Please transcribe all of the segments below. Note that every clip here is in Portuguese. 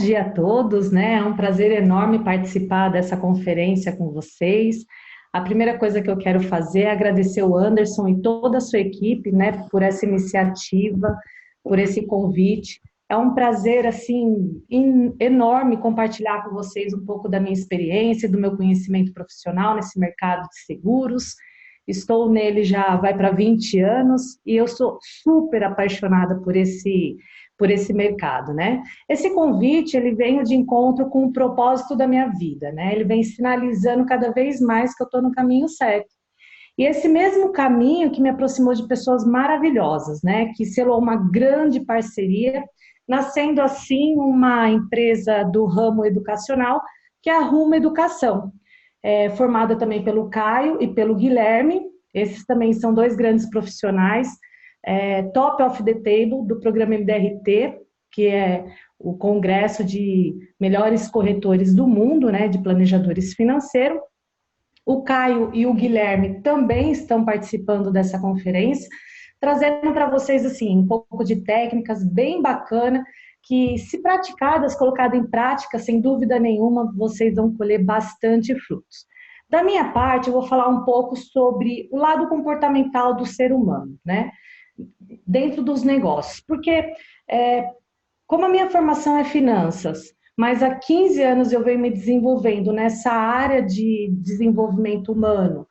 dia a todos, né? É um prazer enorme participar dessa conferência com vocês. A primeira coisa que eu quero fazer é agradecer o Anderson e toda a sua equipe, né, por essa iniciativa, por esse convite. É um prazer, assim, enorme compartilhar com vocês um pouco da minha experiência, do meu conhecimento profissional nesse mercado de seguros. Estou nele já vai para 20 anos e eu sou super apaixonada por esse mercado, né? Esse convite, ele vem de encontro com o propósito da minha vida, né? Ele vem sinalizando cada vez mais que eu estou no caminho certo. E esse mesmo caminho que me aproximou de pessoas maravilhosas, né? Que selou uma grande parceria, nascendo assim uma empresa do ramo educacional, que é a Rumo Educação, formada também pelo Caio e pelo Guilherme. Esses também são dois grandes profissionais, top of the table do programa MDRT, que é o congresso de melhores corretores do mundo, né, de planejadores financeiros. O Caio e o Guilherme também estão participando dessa conferência, trazendo para vocês assim um pouco de técnicas bem bacana que, se praticadas, colocadas em prática, sem dúvida nenhuma, vocês vão colher bastante frutos. Da minha parte, eu vou falar um pouco sobre o lado comportamental do ser humano, né? Dentro dos negócios, porque como a minha formação é finanças, mas há 15 anos eu venho me desenvolvendo nessa área de desenvolvimento humano,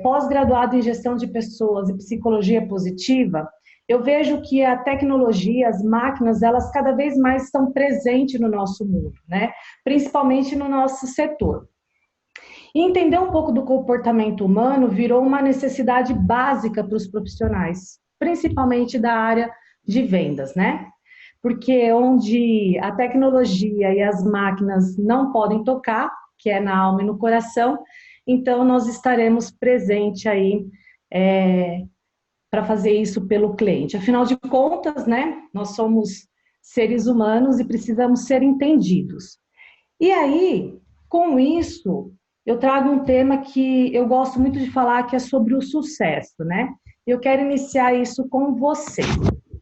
pós-graduado em gestão de pessoas e psicologia positiva, eu vejo que a tecnologia, as máquinas, elas cada vez mais estão presentes no nosso mundo, né? Principalmente no nosso setor. E entender um pouco do comportamento humano virou uma necessidade básica para os profissionais, principalmente da área de vendas, né? Porque onde a tecnologia e as máquinas não podem tocar, que é na alma e no coração, então nós estaremos presentes aí para fazer isso pelo cliente. Afinal de contas, né, nós somos seres humanos e precisamos ser entendidos. E aí, com isso, eu trago um tema que eu gosto muito de falar, que é sobre o sucesso, né? Eu quero iniciar isso com vocês.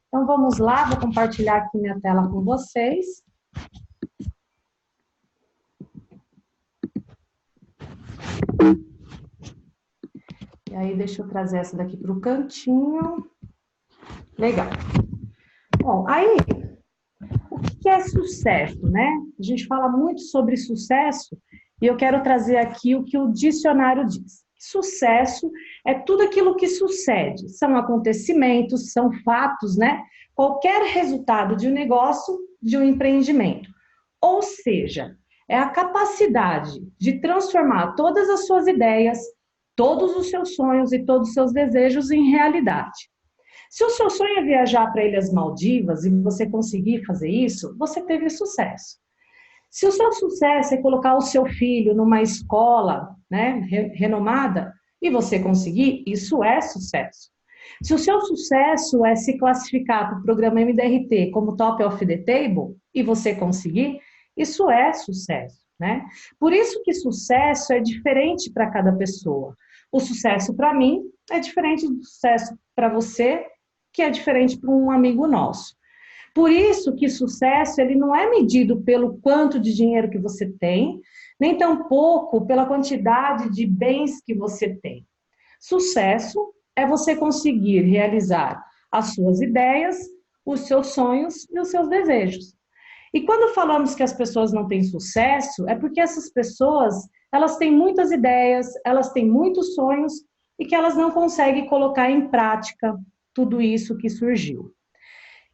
Então, vamos lá, vou compartilhar aqui minha tela com vocês. E aí, deixa eu trazer essa daqui para o cantinho. Legal. Bom, aí, o que é sucesso, né? A gente fala muito sobre sucesso e eu quero trazer aqui o que o dicionário diz. Sucesso é tudo aquilo que sucede, são acontecimentos, são fatos, né? Qualquer resultado de um negócio, de um empreendimento. Ou seja, é a capacidade de transformar todas as suas ideias, todos os seus sonhos e todos os seus desejos em realidade. Se o seu sonho é viajar para Ilhas Maldivas e você conseguir fazer isso, você teve sucesso. Se o seu sucesso é colocar o seu filho numa escola, né, renomada e você conseguir, isso é sucesso. Se o seu sucesso é se classificar para o programa MDRT como top of the table e você conseguir, isso é sucesso, né? Por isso que sucesso é diferente para cada pessoa. O sucesso para mim é diferente do sucesso para você, que é diferente para um amigo nosso. Por isso que sucesso, ele não é medido pelo quanto de dinheiro que você tem, nem tampouco pela quantidade de bens que você tem. Sucesso é você conseguir realizar as suas ideias, os seus sonhos e os seus desejos. E quando falamos que as pessoas não têm sucesso, é porque essas pessoas, elas têm muitas ideias, elas têm muitos sonhos e que elas não conseguem colocar em prática tudo isso que surgiu.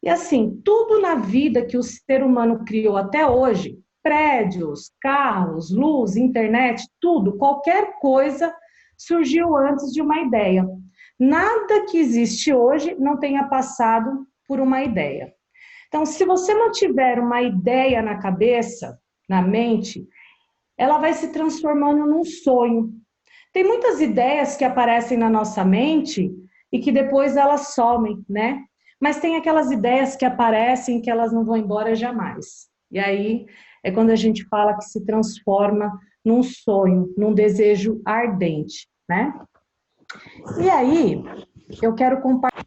E assim, tudo na vida que o ser humano criou até hoje, prédios, carros, luz, internet, tudo, qualquer coisa surgiu antes de uma ideia. Nada que existe hoje não tenha passado por uma ideia. Então, se você não tiver uma ideia na cabeça, na mente, ela vai se transformando num sonho. Tem muitas ideias que aparecem na nossa mente e que depois elas somem, né? Mas tem aquelas ideias que aparecem que elas não vão embora jamais. E aí é quando a gente fala que se transforma num sonho, num desejo ardente, né? E aí eu quero compartilhar.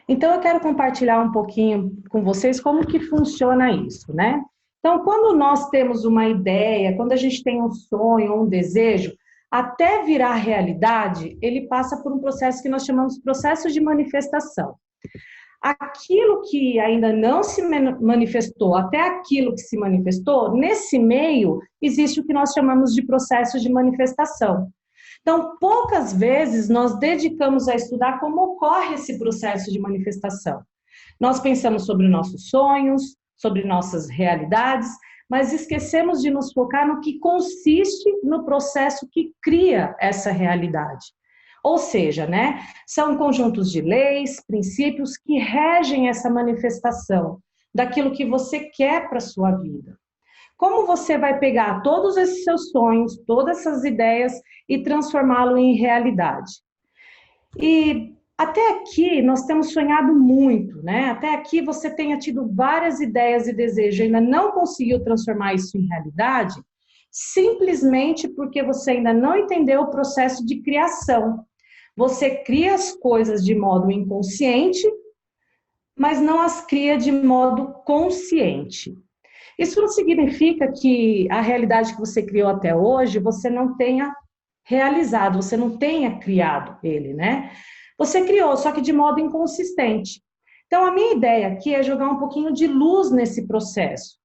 Então, eu quero compartilhar um pouquinho com vocês como que funciona isso, né? Então, quando nós temos uma ideia, quando a gente tem um sonho, um desejo, até virar realidade, ele passa por um processo que nós chamamos de processo de manifestação. Aquilo que ainda não se manifestou, até aquilo que se manifestou, nesse meio existe o que nós chamamos de processo de manifestação. Então, poucas vezes nós dedicamos a estudar como ocorre esse processo de manifestação. Nós pensamos sobre nossos sonhos, sobre nossas realidades, mas esquecemos de nos focar no que consiste no processo que cria essa realidade. Ou seja, né, são conjuntos de leis, princípios que regem essa manifestação daquilo que você quer para a sua vida. Como você vai pegar todos esses seus sonhos, todas essas ideias e transformá-lo em realidade? E até aqui nós temos sonhado muito, né? Até aqui você tenha tido várias ideias e desejos, ainda não conseguiu transformar isso em realidade, simplesmente porque você ainda não entendeu o processo de criação. Você cria as coisas de modo inconsciente, mas não as cria de modo consciente. Isso não significa que a realidade que você criou até hoje, você não tenha realizado, você não tenha criado ele, né? Você criou, só que de modo inconsistente. Então, a minha ideia aqui é jogar um pouquinho de luz nesse processo.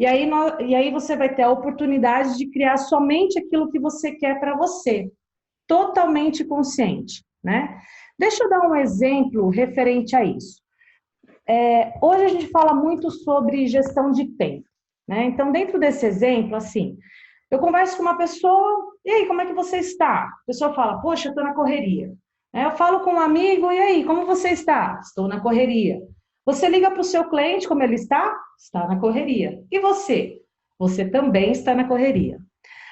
E aí você vai ter a oportunidade de criar somente aquilo que você quer para você, totalmente consciente, né? Deixa eu dar um exemplo referente a isso. Hoje a gente fala muito sobre gestão de tempo, né? Então, dentro desse exemplo, assim, eu converso com uma pessoa, e aí, como é que você está? A pessoa fala, poxa, eu estou na correria. Eu falo com um amigo, e aí, como você está? Estou na correria. Você liga para o seu cliente, como ele está? Está na correria. E você? Você também está na correria.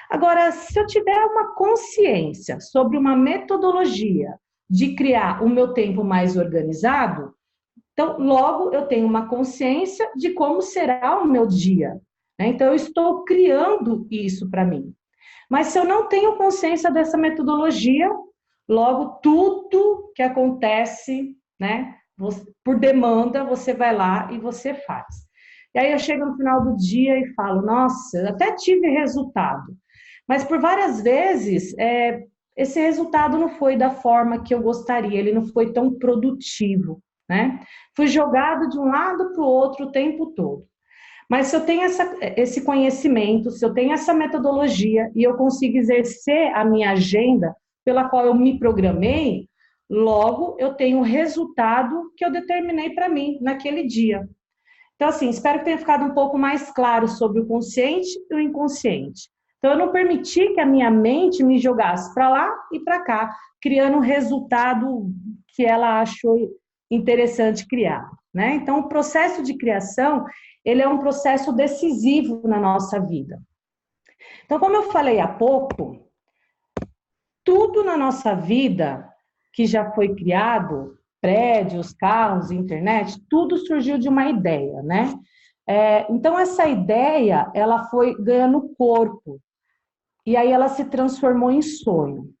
Agora, se eu tiver uma consciência sobre uma metodologia de criar o meu tempo mais organizado, então, logo eu tenho uma consciência de como será o meu dia, né? Então, eu estou criando isso para mim. Mas se eu não tenho consciência dessa metodologia, logo tudo que acontece, né, por demanda, você vai lá e você faz. E aí eu chego no final do dia e falo, nossa, eu até tive resultado, mas por várias vezes esse resultado não foi da forma que eu gostaria, ele não foi tão produtivo, né? Fui jogado de um lado para o outro o tempo todo. Mas se eu tenho esse conhecimento, se eu tenho essa metodologia e eu consigo exercer a minha agenda pela qual eu me programei, logo eu tenho o resultado que eu determinei para mim naquele dia. Então, assim, espero que tenha ficado um pouco mais claro sobre o consciente e o inconsciente. Então, eu não permiti que a minha mente me jogasse para lá e para cá, criando um resultado que ela achou interessante criar, né? Então, o processo de criação, ele é um processo decisivo na nossa vida. Então, como eu falei há pouco, tudo na nossa vida que já foi criado, prédios, carros, internet, tudo surgiu de uma ideia, né? Então, essa ideia, ela foi ganhando corpo, e aí ela se transformou em sonho.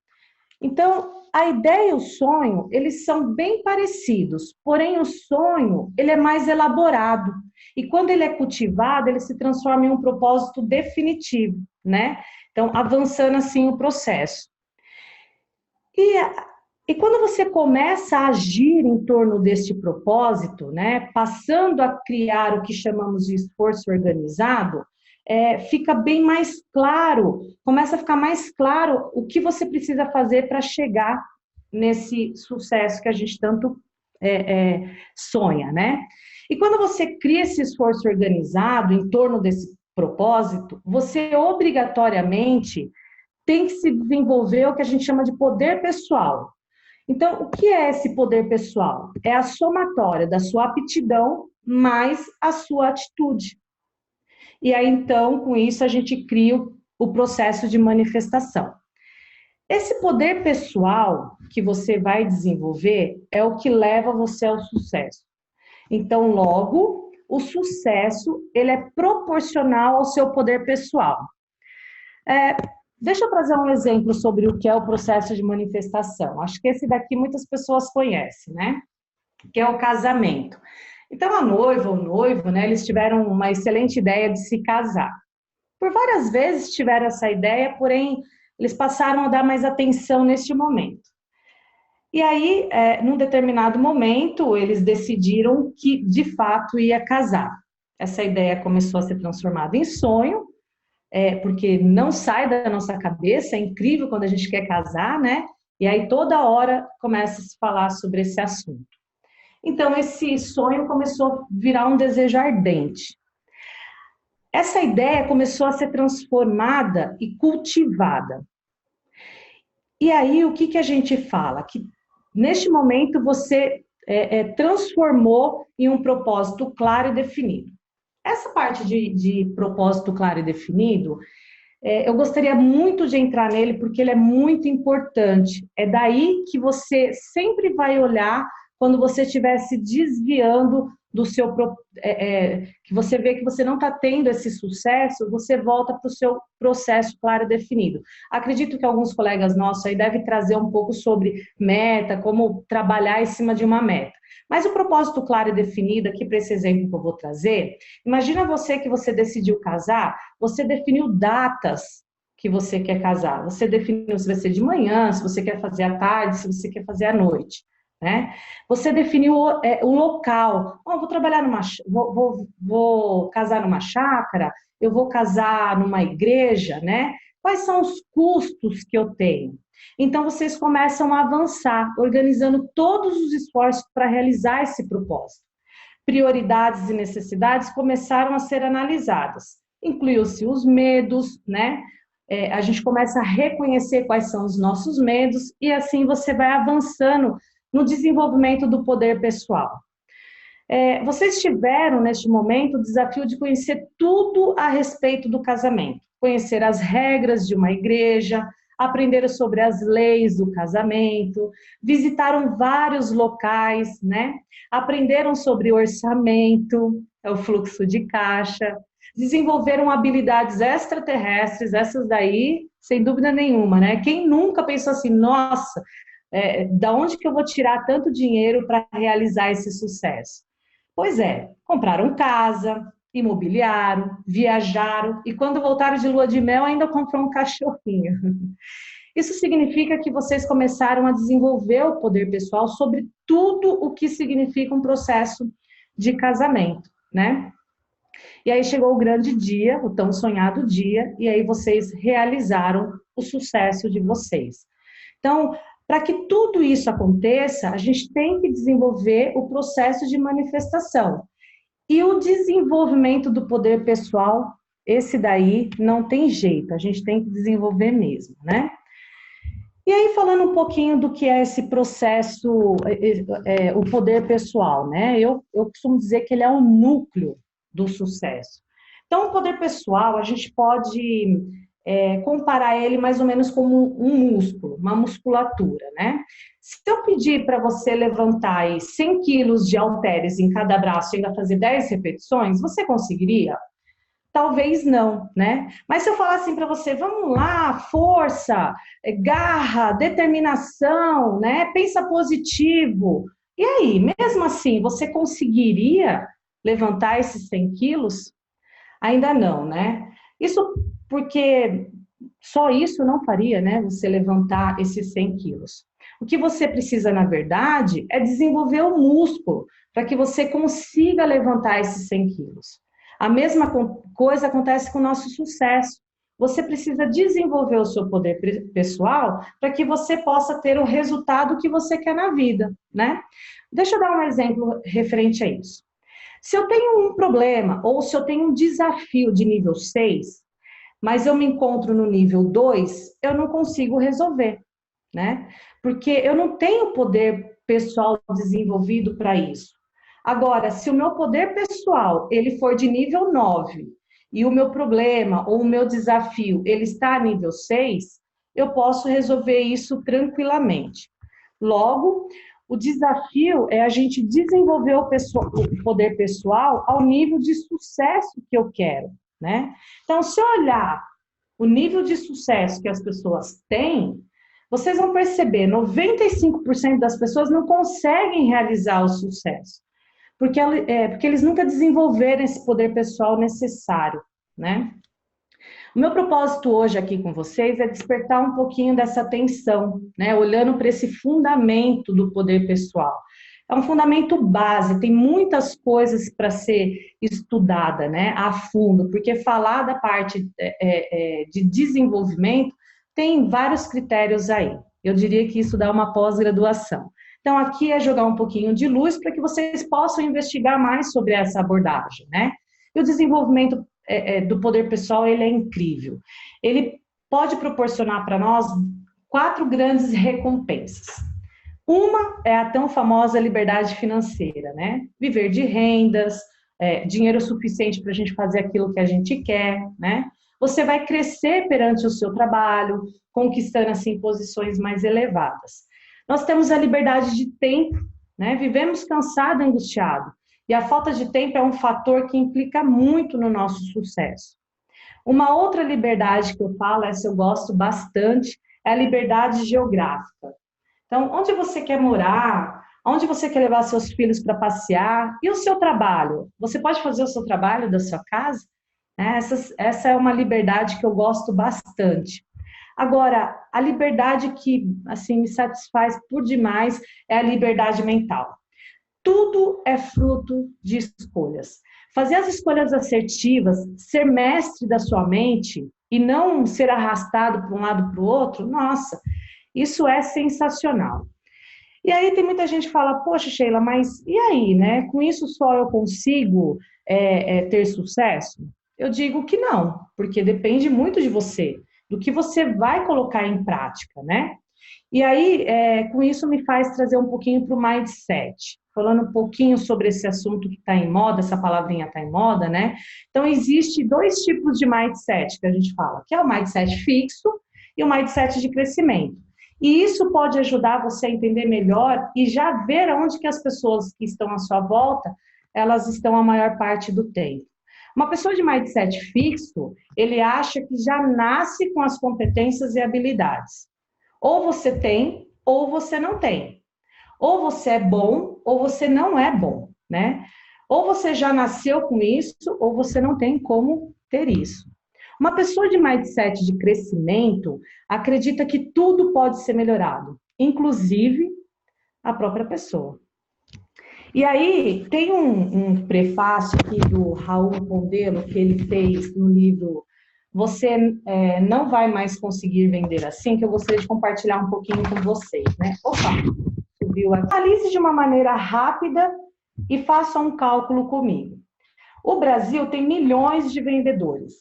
Então, a ideia e o sonho, eles são bem parecidos, porém o sonho, ele é mais elaborado. E quando ele é cultivado, ele se transforma em um propósito definitivo, né? Então, avançando assim o processo. E, e quando você começa a agir em torno deste propósito, né, passando a criar o que chamamos de esforço organizado, fica bem mais claro, começa a ficar mais claro o que você precisa fazer para chegar nesse sucesso que a gente tanto sonha, né? E quando você cria esse esforço organizado em torno desse propósito, você obrigatoriamente tem que se desenvolver o que a gente chama de poder pessoal. Então, o que é esse poder pessoal? É a somatória da sua aptidão mais a sua atitude. E aí, então, com isso, a gente cria o processo de manifestação. Esse poder pessoal que você vai desenvolver é o que leva você ao sucesso. Então, logo, o sucesso, ele é proporcional ao seu poder pessoal. Deixa eu trazer um exemplo sobre o que é o processo de manifestação. Acho que esse daqui muitas pessoas conhecem, né? que é o casamento. Então, a noiva ou o noivo, né, eles tiveram uma excelente ideia de se casar. Por várias vezes tiveram essa ideia, porém, eles passaram a dar mais atenção neste momento. E aí, num determinado momento, eles decidiram que, de fato, ia casar. Essa ideia começou a ser transformada em sonho, porque não sai da nossa cabeça, é incrível quando a gente quer casar, né? E aí, toda hora, começa a se falar sobre esse assunto. Então, esse sonho começou a virar um desejo ardente. Essa ideia começou a ser transformada e cultivada. E aí, o que, que a gente fala? Que neste momento você transformou em um propósito claro e definido. Essa parte de propósito claro e definido, eu gostaria muito de entrar nele porque ele é muito importante. É daí que você sempre vai olhar quando você estiver se desviando do seu... que você vê que você não está tendo esse sucesso, você volta para o seu processo claro e definido. Acredito que alguns colegas nossos aí devem trazer um pouco sobre meta, como trabalhar em cima de uma meta. Mas o propósito claro e definido, aqui para esse exemplo que eu vou trazer, imagina você que você decidiu casar, você definiu datas que você quer casar. Você definiu se vai ser de manhã, se você quer fazer à tarde, se você quer fazer à noite, né? Você definiu o local. Oh, vou trabalhar vou casar numa chácara, eu vou casar numa igreja, né? Quais são os custos que eu tenho? Então, vocês começam a avançar, organizando todos os esforços para realizar esse propósito. Prioridades e necessidades começaram a ser analisadas. Incluiu-se os medos, né? A gente começa a reconhecer quais são os nossos medos e assim você vai avançando no desenvolvimento do poder pessoal. Vocês tiveram, neste momento, o desafio de conhecer tudo a respeito do casamento. Conhecer as regras de uma igreja, aprenderam sobre as leis do casamento, visitaram vários locais, né? Aprenderam sobre orçamento, o fluxo de caixa, desenvolveram habilidades extraterrestres, essas daí, sem dúvida nenhuma, né? Quem nunca pensou assim, nossa, da onde que eu vou tirar tanto dinheiro para realizar esse sucesso? Pois é, compraram casa, imobiliaram, viajaram e quando voltaram de lua de mel ainda comprou um cachorrinho. Isso significa que vocês começaram a desenvolver o poder pessoal sobre tudo o que significa um processo de casamento, né? E aí chegou o grande dia, o tão sonhado dia, e aí vocês realizaram o sucesso de vocês. Então, para que tudo isso aconteça, a gente tem que desenvolver o processo de manifestação. E o desenvolvimento do poder pessoal, esse daí não tem jeito, a gente tem que desenvolver mesmo, né? E aí, falando um pouquinho do que é esse processo, o poder pessoal, né? Eu costumo dizer que ele é o núcleo do sucesso. Então, o poder pessoal, a gente pode comparar ele mais ou menos como um músculo, uma musculatura, né? Se eu pedir para você levantar aí 100 quilos de halteres em cada braço e ainda fazer 10 repetições, você conseguiria? Talvez não, né? Mas se eu falar assim para você, vamos lá, força, garra, determinação, né? Pensa positivo. E aí, mesmo assim, você conseguiria levantar esses 100 quilos? Ainda não, né? Isso porque só isso não faria, né? Você levantar esses 100 quilos. O que você precisa, na verdade, é desenvolver o músculo para que você consiga levantar esses 100 quilos. A mesma coisa acontece com o nosso sucesso. Você precisa desenvolver o seu poder pessoal para que você possa ter o resultado que você quer na vida, né? Deixa eu dar um exemplo referente a isso. Se eu tenho um problema ou se eu tenho um desafio de nível 6, mas eu me encontro no nível 2, eu não consigo resolver, né? Porque eu não tenho poder pessoal desenvolvido para isso. Agora, se o meu poder pessoal ele for de nível 9 e o meu problema ou o meu desafio ele está a nível 6, eu posso resolver isso tranquilamente. Logo, o desafio é a gente desenvolver o poder pessoal ao nível de sucesso que eu quero, né? Então, se eu olhar o nível de sucesso que as pessoas têm, vocês vão perceber, 95% das pessoas não conseguem realizar o sucesso, porque eles nunca desenvolveram esse poder pessoal necessário, né? O meu propósito hoje aqui com vocês é despertar um pouquinho dessa atenção, né? Olhando para esse fundamento do poder pessoal. É um fundamento base, tem muitas coisas para ser estudada, né, a fundo, porque falar da parte de desenvolvimento tem vários critérios aí. Eu diria que isso dá uma pós-graduação. Então, aqui é jogar um pouquinho de luz para que vocês possam investigar mais sobre essa abordagem, né? E o desenvolvimento do poder pessoal, ele é incrível. Ele pode proporcionar para nós 4 grandes recompensas. Uma é a tão famosa liberdade financeira, né? Viver de rendas, dinheiro suficiente para a gente fazer aquilo que a gente quer, né? Você vai crescer perante o seu trabalho, conquistando, assim, posições mais elevadas. Nós temos a liberdade de tempo, né? Vivemos cansado, angustiado. E a falta de tempo é um fator que implica muito no nosso sucesso. Uma outra liberdade que eu falo, essa eu gosto bastante, é a liberdade geográfica. Então, onde você quer morar? Onde você quer levar seus filhos para passear? E o seu trabalho? Você pode fazer o seu trabalho da sua casa? Essa é uma liberdade que eu gosto bastante. Agora, a liberdade que, assim, me satisfaz por demais é a liberdade mental. Tudo é fruto de escolhas. Fazer as escolhas assertivas, ser mestre da sua mente e não ser arrastado para um lado para o outro, nossa, isso é sensacional. E aí tem muita gente que fala, poxa, Sheila, mas e aí, né? Com isso só eu consigo ter sucesso? Eu digo que não, porque depende muito de você, do que você vai colocar em prática, né? E aí, com isso me faz trazer um pouquinho para o mindset, falando um pouquinho sobre esse assunto que está em moda, essa palavrinha está em moda, né? Então, existe 2 tipos de mindset que a gente fala, que é o mindset fixo e o mindset de crescimento. E isso pode ajudar você a entender melhor e já ver onde que as pessoas que estão à sua volta, elas estão a maior parte do tempo. Uma pessoa de mindset fixo, ele acha que já nasce com as competências e habilidades. Ou você tem, ou você não tem. Ou você é bom, ou você não é bom, né? Ou você já nasceu com isso, ou você não tem como ter isso. Uma pessoa de mindset de crescimento acredita que tudo pode ser melhorado, inclusive a própria pessoa. E aí, tem um prefácio aqui do Raul Pondelo, que ele fez no livro Você Não Vai Mais Conseguir Vender Assim, que eu gostaria de compartilhar um pouquinho com vocês, né? Opa, subiu aqui. Analise de uma maneira rápida e faça um cálculo comigo. O Brasil tem milhões de vendedores.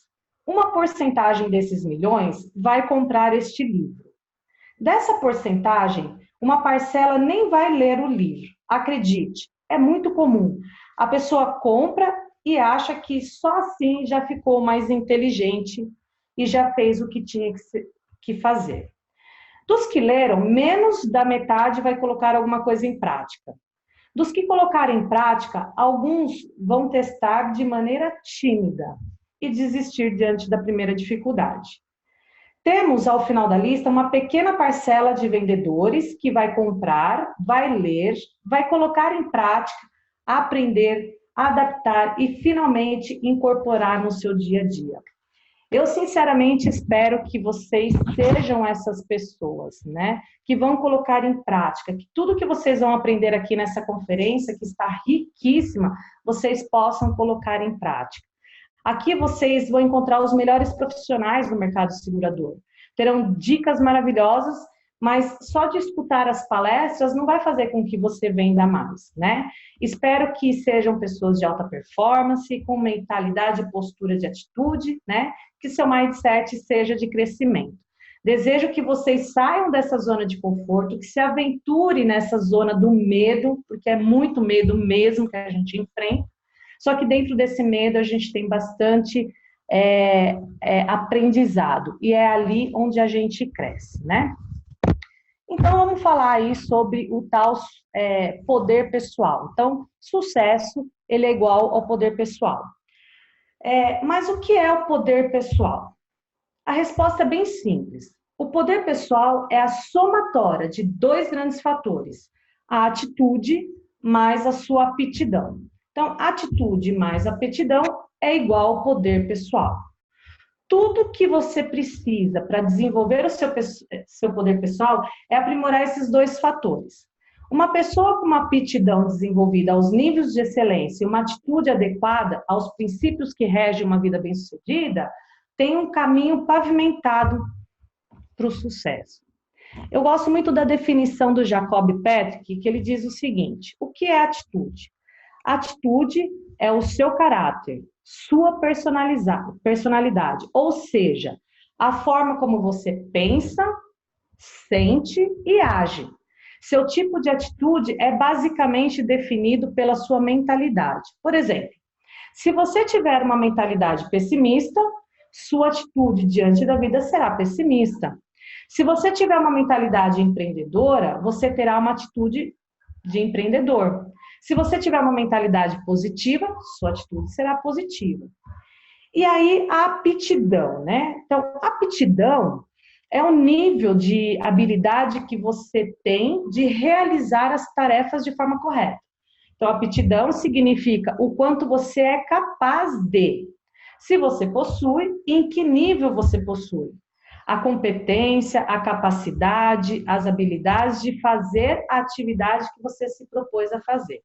Uma porcentagem desses milhões vai comprar este livro. Dessa porcentagem, uma parcela nem vai ler o livro. Acredite, é muito comum. A pessoa compra e acha que só assim já ficou mais inteligente e já fez o que tinha que fazer. Dos que leram, menos da metade vai colocar alguma coisa em prática. Dos que colocarem em prática, alguns vão testar de maneira tímida e desistir diante da primeira dificuldade. Temos, ao final da lista, uma pequena parcela de vendedores que vai comprar, vai ler, vai colocar em prática, aprender, adaptar e, finalmente, incorporar no seu dia a dia. Eu, sinceramente, espero que vocês sejam essas pessoas, né? Que vão colocar em prática, que tudo que vocês vão aprender aqui nessa conferência, que está riquíssima, vocês possam colocar em prática. Aqui vocês vão encontrar os melhores profissionais do mercado segurador. Terão dicas maravilhosas, mas só de escutar as palestras não vai fazer com que você venda mais, né? Espero que sejam pessoas de alta performance, com mentalidade e postura de atitude, né? Que seu mindset seja de crescimento. Desejo que vocês saiam dessa zona de conforto, que se aventure nessa zona do medo, porque é muito medo mesmo que a gente enfrenta. Só que dentro desse medo a gente tem bastante aprendizado, e é ali onde a gente cresce, né? Então, vamos falar aí sobre o tal poder pessoal. Então, sucesso, ele é igual ao poder pessoal. Mas o que é o poder pessoal? A resposta é bem simples. O poder pessoal é a somatória de dois grandes fatores: a atitude mais a sua aptidão. Então, atitude mais aptidão é igual ao poder pessoal. Tudo que você precisa para desenvolver o seu poder pessoal é aprimorar esses dois fatores. Uma pessoa com uma aptidão desenvolvida aos níveis de excelência e uma atitude adequada aos princípios que regem uma vida bem-sucedida tem um caminho pavimentado para o sucesso. Eu gosto muito da definição do Jacob Patrick, que ele diz o seguinte: o que é atitude? Atitude é o seu caráter, sua personalidade, ou seja, a forma como você pensa, sente e age. Seu tipo de atitude é basicamente definido pela sua mentalidade. Por exemplo, se você tiver uma mentalidade pessimista, sua atitude diante da vida será pessimista. Se você tiver uma mentalidade empreendedora, você terá uma atitude de empreendedor. Se você tiver uma mentalidade positiva, sua atitude será positiva. E aí, a aptidão, né? Então, aptidão é um nível de habilidade que você tem de realizar as tarefas de forma correta. Então, aptidão significa o quanto você é capaz de. Se você possui, em que nível você possui. A competência, a capacidade, as habilidades de fazer a atividade que você se propôs a fazer.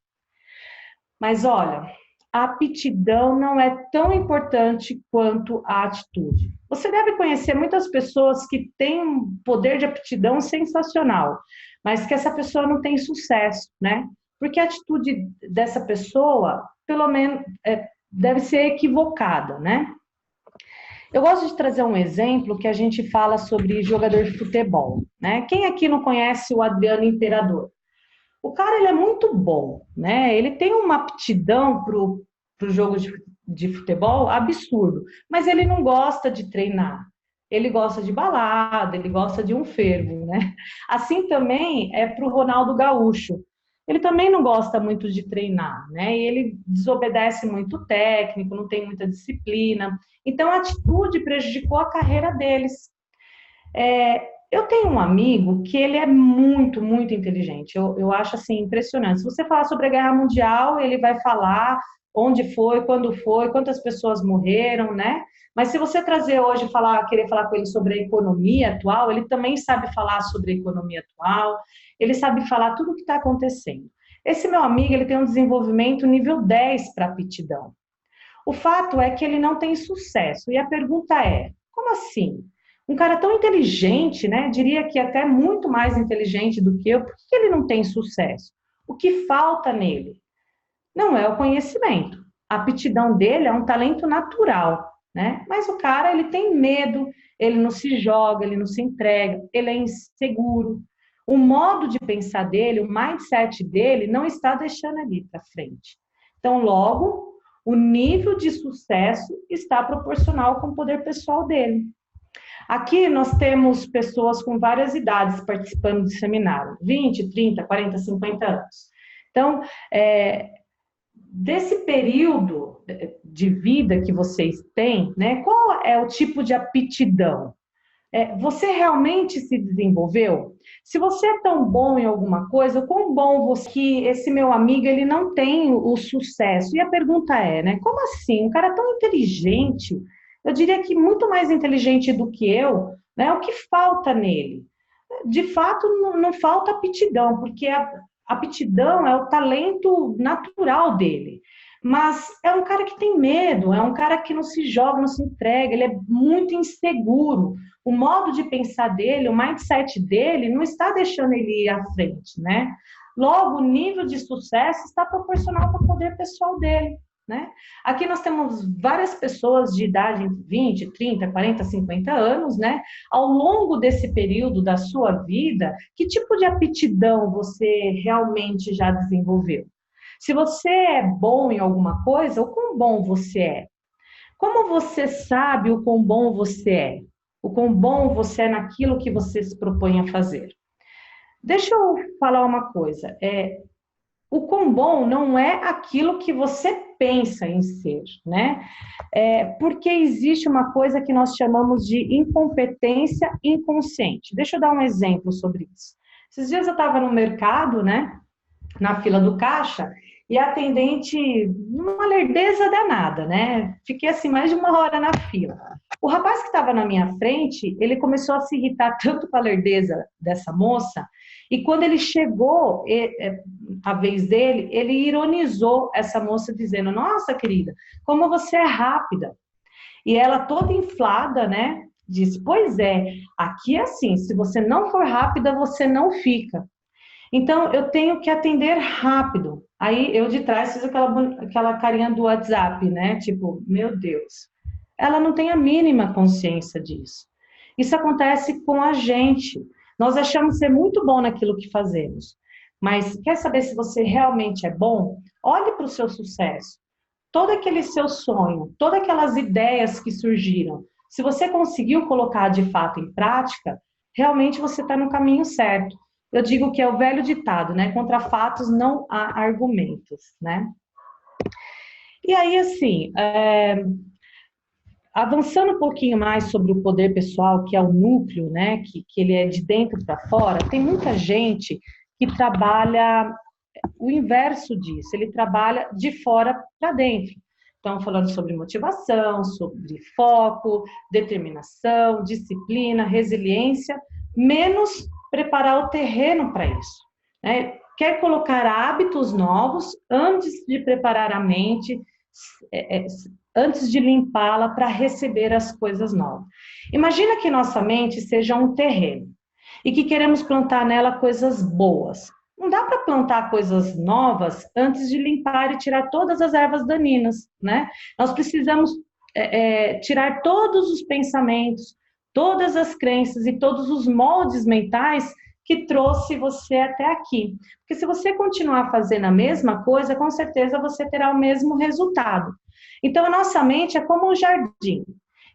Mas olha, a aptidão não é tão importante quanto a atitude. Você deve conhecer muitas pessoas que têm um poder de aptidão sensacional, mas que essa pessoa não tem sucesso, né? Porque a atitude dessa pessoa, pelo menos, deve ser equivocada, né? Eu gosto de trazer um exemplo que a gente fala sobre jogador de futebol, né? Quem aqui não conhece o Adriano Imperador? O cara, ele é muito bom, né? Ele tem uma aptidão pro jogo de futebol absurdo, mas ele não gosta de treinar. Ele gosta de balada, ele gosta de um fervo, né? Assim também é pro Ronaldo Gaúcho. Ele também não gosta muito de treinar, né? E ele desobedece muito o técnico, não tem muita disciplina. Então, a atitude prejudicou a carreira deles. Eu tenho um amigo que ele é muito, muito inteligente. Eu acho assim impressionante. Se você falar sobre a Guerra Mundial, ele vai falar onde foi, quantas pessoas morreram, né? Mas se você trazer hoje querer falar com ele sobre a economia atual, ele também sabe falar sobre a economia atual. Ele sabe falar tudo o que está acontecendo. Esse meu amigo, ele tem um desenvolvimento nível 10 para aptidão. O fato é que ele não tem sucesso. E a pergunta é: como assim? Um cara tão inteligente, né? Diria que até muito mais inteligente do que eu, por que ele não tem sucesso? O que falta nele? Não é o conhecimento. A aptidão dele é um talento natural, né? Mas o cara, ele tem medo, ele não se joga, ele não se entrega, ele é inseguro. O modo de pensar dele, o mindset dele, não está deixando ele para frente. Então, logo, o nível de sucesso está proporcional com o poder pessoal dele. Aqui nós temos pessoas com várias idades participando do seminário, 20, 30, 40, 50 anos. Então, desse período de vida que vocês têm, né, qual é o tipo de aptidão? Você realmente se desenvolveu? Se você é tão bom em alguma coisa, o quão bom você que esse meu amigo ele não tem o sucesso? E a pergunta é, né? Como assim? Um cara tão inteligente, eu diria que muito mais inteligente do que eu, né? O que falta nele? De fato, não falta aptidão, porque a aptidão é o talento natural dele. Mas é um cara que tem medo, é um cara que não se joga, não se entrega, ele é muito inseguro. O modo de pensar dele, o mindset dele, não está deixando ele ir à frente, né? Logo, o nível de sucesso está proporcional com o poder pessoal dele, né? Aqui nós temos várias pessoas de idade entre 20, 30, 40, 50 anos, né? Ao longo desse período da sua vida, que tipo de aptidão você realmente já desenvolveu? Se você é bom em alguma coisa, o quão bom você é? Como você sabe o quão bom você é? O quão bom você é naquilo que você se propõe a fazer? Deixa eu falar uma coisa. o quão bom não é aquilo que você pensa em ser, né? Porque existe uma coisa que nós chamamos de incompetência inconsciente. Deixa eu dar um exemplo sobre isso. Esses dias eu estava no mercado, né? Na fila do caixa, e a atendente, uma lerdeza danada, né? Fiquei assim mais de 1 hora na fila. O rapaz que estava na minha frente, ele começou a se irritar tanto com a lerdeza dessa moça, e quando ele chegou a vez dele, ele ironizou essa moça dizendo: "Nossa, querida, como você é rápida". E ela toda inflada, né? Disse: "Pois é, aqui é assim, se você não for rápida, você não fica". Então, eu tenho que atender rápido. Aí, eu de trás fiz aquela carinha do WhatsApp, né? Tipo, meu Deus. Ela não tem a mínima consciência disso. Isso acontece com a gente. Nós achamos ser muito bom naquilo que fazemos. Mas quer saber se você realmente é bom? Olhe para o seu sucesso. Todo aquele seu sonho, todas aquelas ideias que surgiram. Se você conseguiu colocar de fato em prática, realmente você está no caminho certo. Eu digo que é o velho ditado, né? Contra fatos não há argumentos, né? E aí, assim, avançando um pouquinho mais sobre o poder pessoal, que é o núcleo, né? Que ele é de dentro para fora, tem muita gente que trabalha o inverso disso, ele trabalha de fora para dentro. Então, falando sobre motivação, sobre foco, determinação, disciplina, resiliência, menos preparar o terreno para isso, né? Quer colocar hábitos novos antes de preparar a mente, antes de limpá-la para receber as coisas novas. Imagina que nossa mente seja um terreno e que queremos plantar nela coisas boas. Não dá para plantar coisas novas antes de limpar e tirar todas as ervas daninhas, né? Nós precisamos tirar todos os pensamentos, todas as crenças e todos os moldes mentais que trouxe você até aqui. Porque se você continuar fazendo a mesma coisa, com certeza você terá o mesmo resultado. Então, a nossa mente é como um jardim,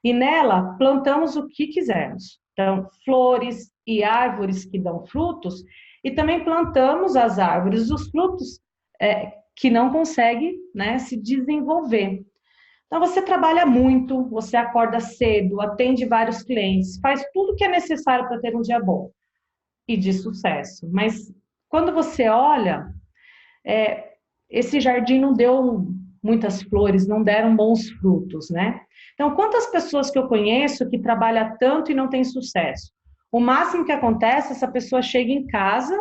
e nela plantamos o que quisermos. Então, flores e árvores que dão frutos, e também plantamos as árvores, os frutos que não conseguem, né, se desenvolver. Então, você trabalha muito, você acorda cedo, atende vários clientes, faz tudo o que é necessário para ter um dia bom e de sucesso. Mas quando você olha, esse jardim não deu muitas flores, não deram bons frutos, né? Então, quantas pessoas que eu conheço que trabalham tanto e não tem sucesso? O máximo que acontece, essa pessoa chega em casa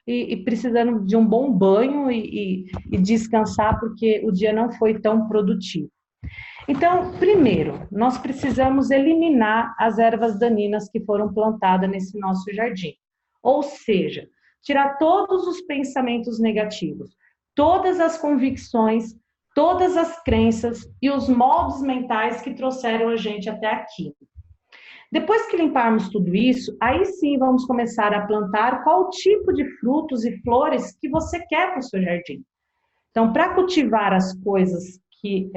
e precisando de um bom banho e descansar porque o dia não foi tão produtivo. Então, primeiro, nós precisamos eliminar as ervas daninhas que foram plantadas nesse nosso jardim. Ou seja, tirar todos os pensamentos negativos, todas as convicções, todas as crenças e os moldes mentais que trouxeram a gente até aqui. Depois que limparmos tudo isso, aí sim vamos começar a plantar qual tipo de frutos e flores que você quer para o seu jardim. Então, para cultivar as coisas que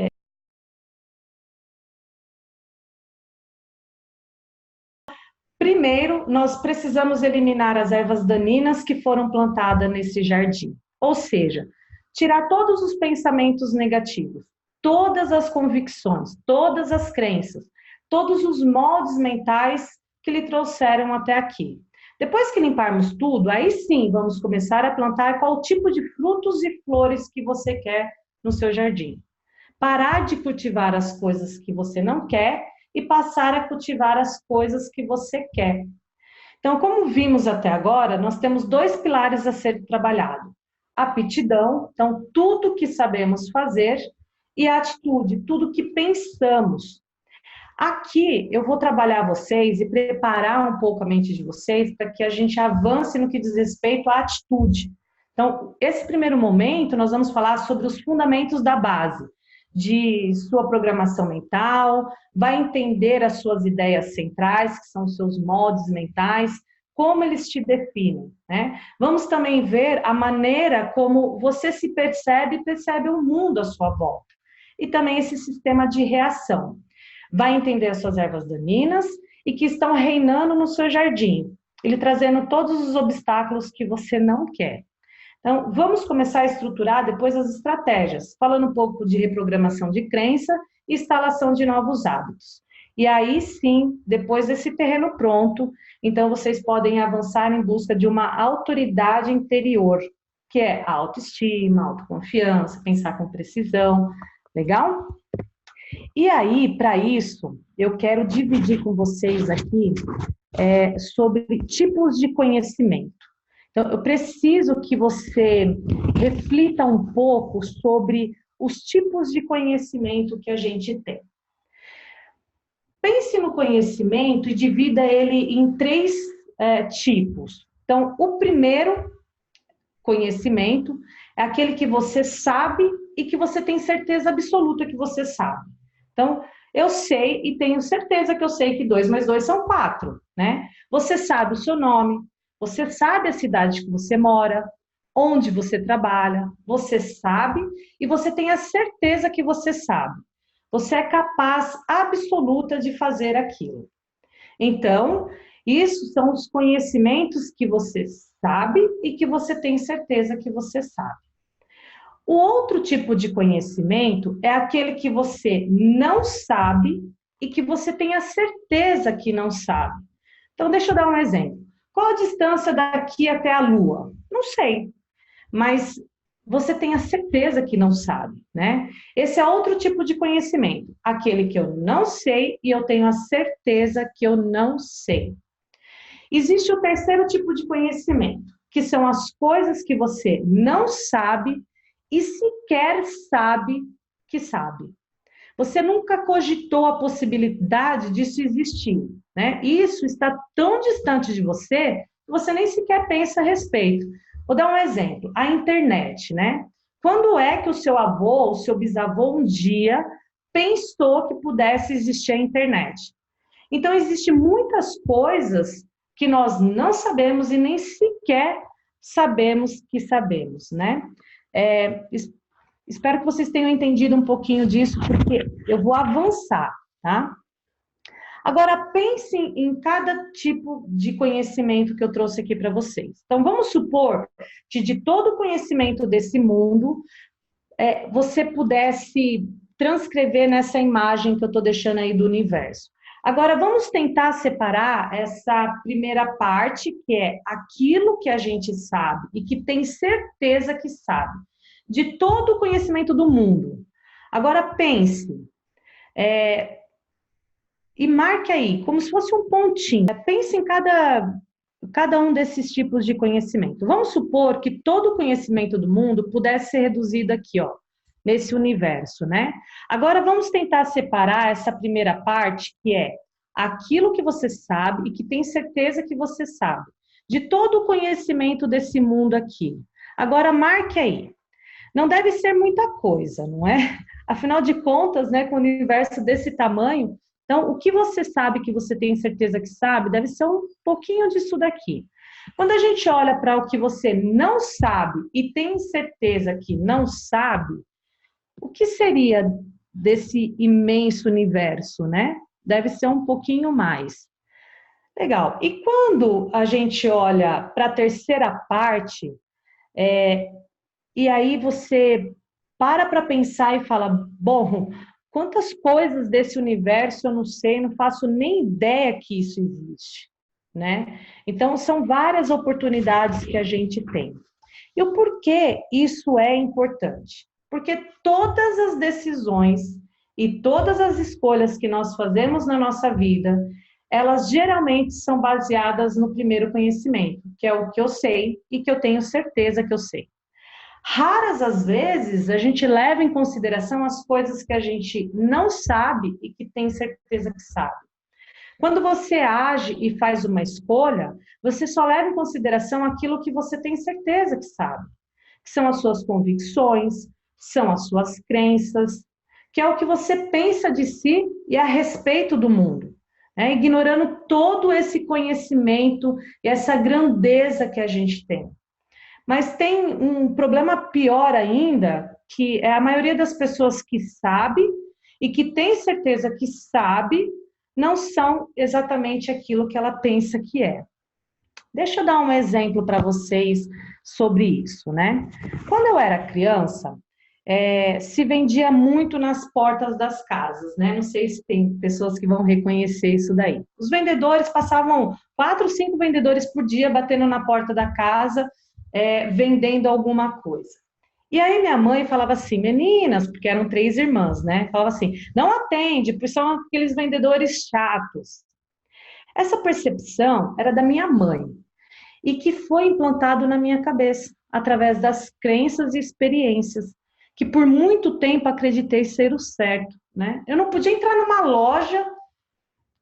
primeiro, nós precisamos eliminar as ervas daninhas que foram plantadas nesse jardim. Ou seja, tirar todos os pensamentos negativos, todas as convicções, todas as crenças, todos os moldes mentais que lhe trouxeram até aqui. Depois que limparmos tudo, aí sim vamos começar a plantar qual tipo de frutos e flores que você quer no seu jardim. Parar de cultivar as coisas que você não quer e passar a cultivar as coisas que você quer. Então, como vimos até agora, nós temos 2 pilares a ser trabalhado: a aptidão, então tudo que sabemos fazer, e a atitude, tudo que pensamos. Aqui eu vou trabalhar vocês e preparar um pouco a mente de vocês para que a gente avance no que diz respeito à atitude. Então, esse primeiro momento nós vamos falar sobre os fundamentos da base de sua programação mental, vai entender as suas ideias centrais, que são os seus moldes mentais, como eles te definem, né? Vamos também ver a maneira como você se percebe e percebe o mundo à sua volta. E também esse sistema de reação. Vai entender as suas ervas daninhas e que estão reinando no seu jardim, ele trazendo todos os obstáculos que você não quer. Então, vamos começar a estruturar depois as estratégias, falando um pouco de reprogramação de crença e instalação de novos hábitos. E aí sim, depois desse terreno pronto, então vocês podem avançar em busca de uma autoridade interior, que é a autoestima, autoconfiança, pensar com precisão, legal? E aí, para isso, eu quero dividir com vocês aqui sobre tipos de conhecimento. Então, eu preciso que você reflita um pouco sobre os tipos de conhecimento que a gente tem. Pense no conhecimento e divida ele em três tipos. Então, o primeiro conhecimento é aquele que você sabe e que você tem certeza absoluta que você sabe. Então, eu sei e tenho certeza que eu sei que 2 mais 2 são 4, né? Você sabe o seu nome, você sabe a cidade que você mora, onde você trabalha, você sabe e você tem a certeza que você sabe. Você é capaz absoluta de fazer aquilo. Então, isso são os conhecimentos que você sabe e que você tem certeza que você sabe. O outro tipo de conhecimento é aquele que você não sabe e que você tem a certeza que não sabe. Então, deixa eu dar um exemplo. Qual a distância daqui até a Lua? Não sei, mas você tem a certeza que não sabe, né? Esse é outro tipo de conhecimento, aquele que eu não sei e eu tenho a certeza que eu não sei. Existe o terceiro tipo de conhecimento, que são as coisas que você não sabe e sequer sabe que sabe. Você nunca cogitou a possibilidade disso existir, né? Isso está tão distante de você, que você nem sequer pensa a respeito. Vou dar um exemplo, a internet, né? Quando é que o seu avô, o seu bisavô, um dia pensou que pudesse existir a internet? Então, existem muitas coisas que nós não sabemos e nem sequer sabemos que sabemos, né? Espero que vocês tenham entendido um pouquinho disso, porque eu vou avançar, tá? Agora, pensem em cada tipo de conhecimento que eu trouxe aqui para vocês. Então, vamos supor que de todo o conhecimento desse mundo, você pudesse transcrever nessa imagem que eu estou deixando aí do universo. Agora, vamos tentar separar essa primeira parte, que é aquilo que a gente sabe e que tem certeza que sabe, de todo o conhecimento do mundo. Agora, pense, e marque aí, como se fosse um pontinho. Pense em cada um desses tipos de conhecimento. Vamos supor que todo o conhecimento do mundo pudesse ser reduzido aqui, ó, nesse universo, né? Agora vamos tentar separar essa primeira parte, que é aquilo que você sabe e que tem certeza que você sabe, de todo o conhecimento desse mundo aqui. Agora marque aí. Não deve ser muita coisa, não é? Afinal de contas, né, com o universo desse tamanho, então, o que você sabe que você tem certeza que sabe, deve ser um pouquinho disso daqui. Quando a gente olha para o que você não sabe e tem certeza que não sabe, o que seria desse imenso universo, né? Deve ser um pouquinho mais. Legal. E quando a gente olha para a terceira parte, e aí você para pensar e fala, bom, quantas coisas desse universo eu não sei, não faço nem ideia que isso existe, né? Então, são várias oportunidades que a gente tem. E o porquê isso é importante? Porque todas as decisões e todas as escolhas que nós fazemos na nossa vida, elas geralmente são baseadas no primeiro conhecimento, que é o que eu sei e que eu tenho certeza que eu sei. Raras as vezes a gente leva em consideração as coisas que a gente não sabe e que tem certeza que sabe. Quando você age e faz uma escolha, você só leva em consideração aquilo que você tem certeza que sabe, que são as suas convicções, são as suas crenças, que é o que você pensa de si e a respeito do mundo, né? Ignorando todo esse conhecimento e essa grandeza que a gente tem. Mas tem um problema pior ainda, que é a maioria das pessoas que sabe e que tem certeza que sabe, não são exatamente aquilo que ela pensa que é. Deixa eu dar um exemplo para vocês sobre isso, né? Quando eu era criança, se vendia muito nas portas das casas, né? Não sei se tem pessoas que vão reconhecer isso daí. Os vendedores passavam 4, 5 vendedores por dia batendo na porta da casa, vendendo alguma coisa. E aí minha mãe falava assim, meninas, porque eram 3 irmãs, né? Falava assim, não atende, porque são aqueles vendedores chatos. Essa percepção era da minha mãe e que foi implantado na minha cabeça através das crenças e experiências que por muito tempo acreditei ser o certo, né? Eu não podia entrar numa loja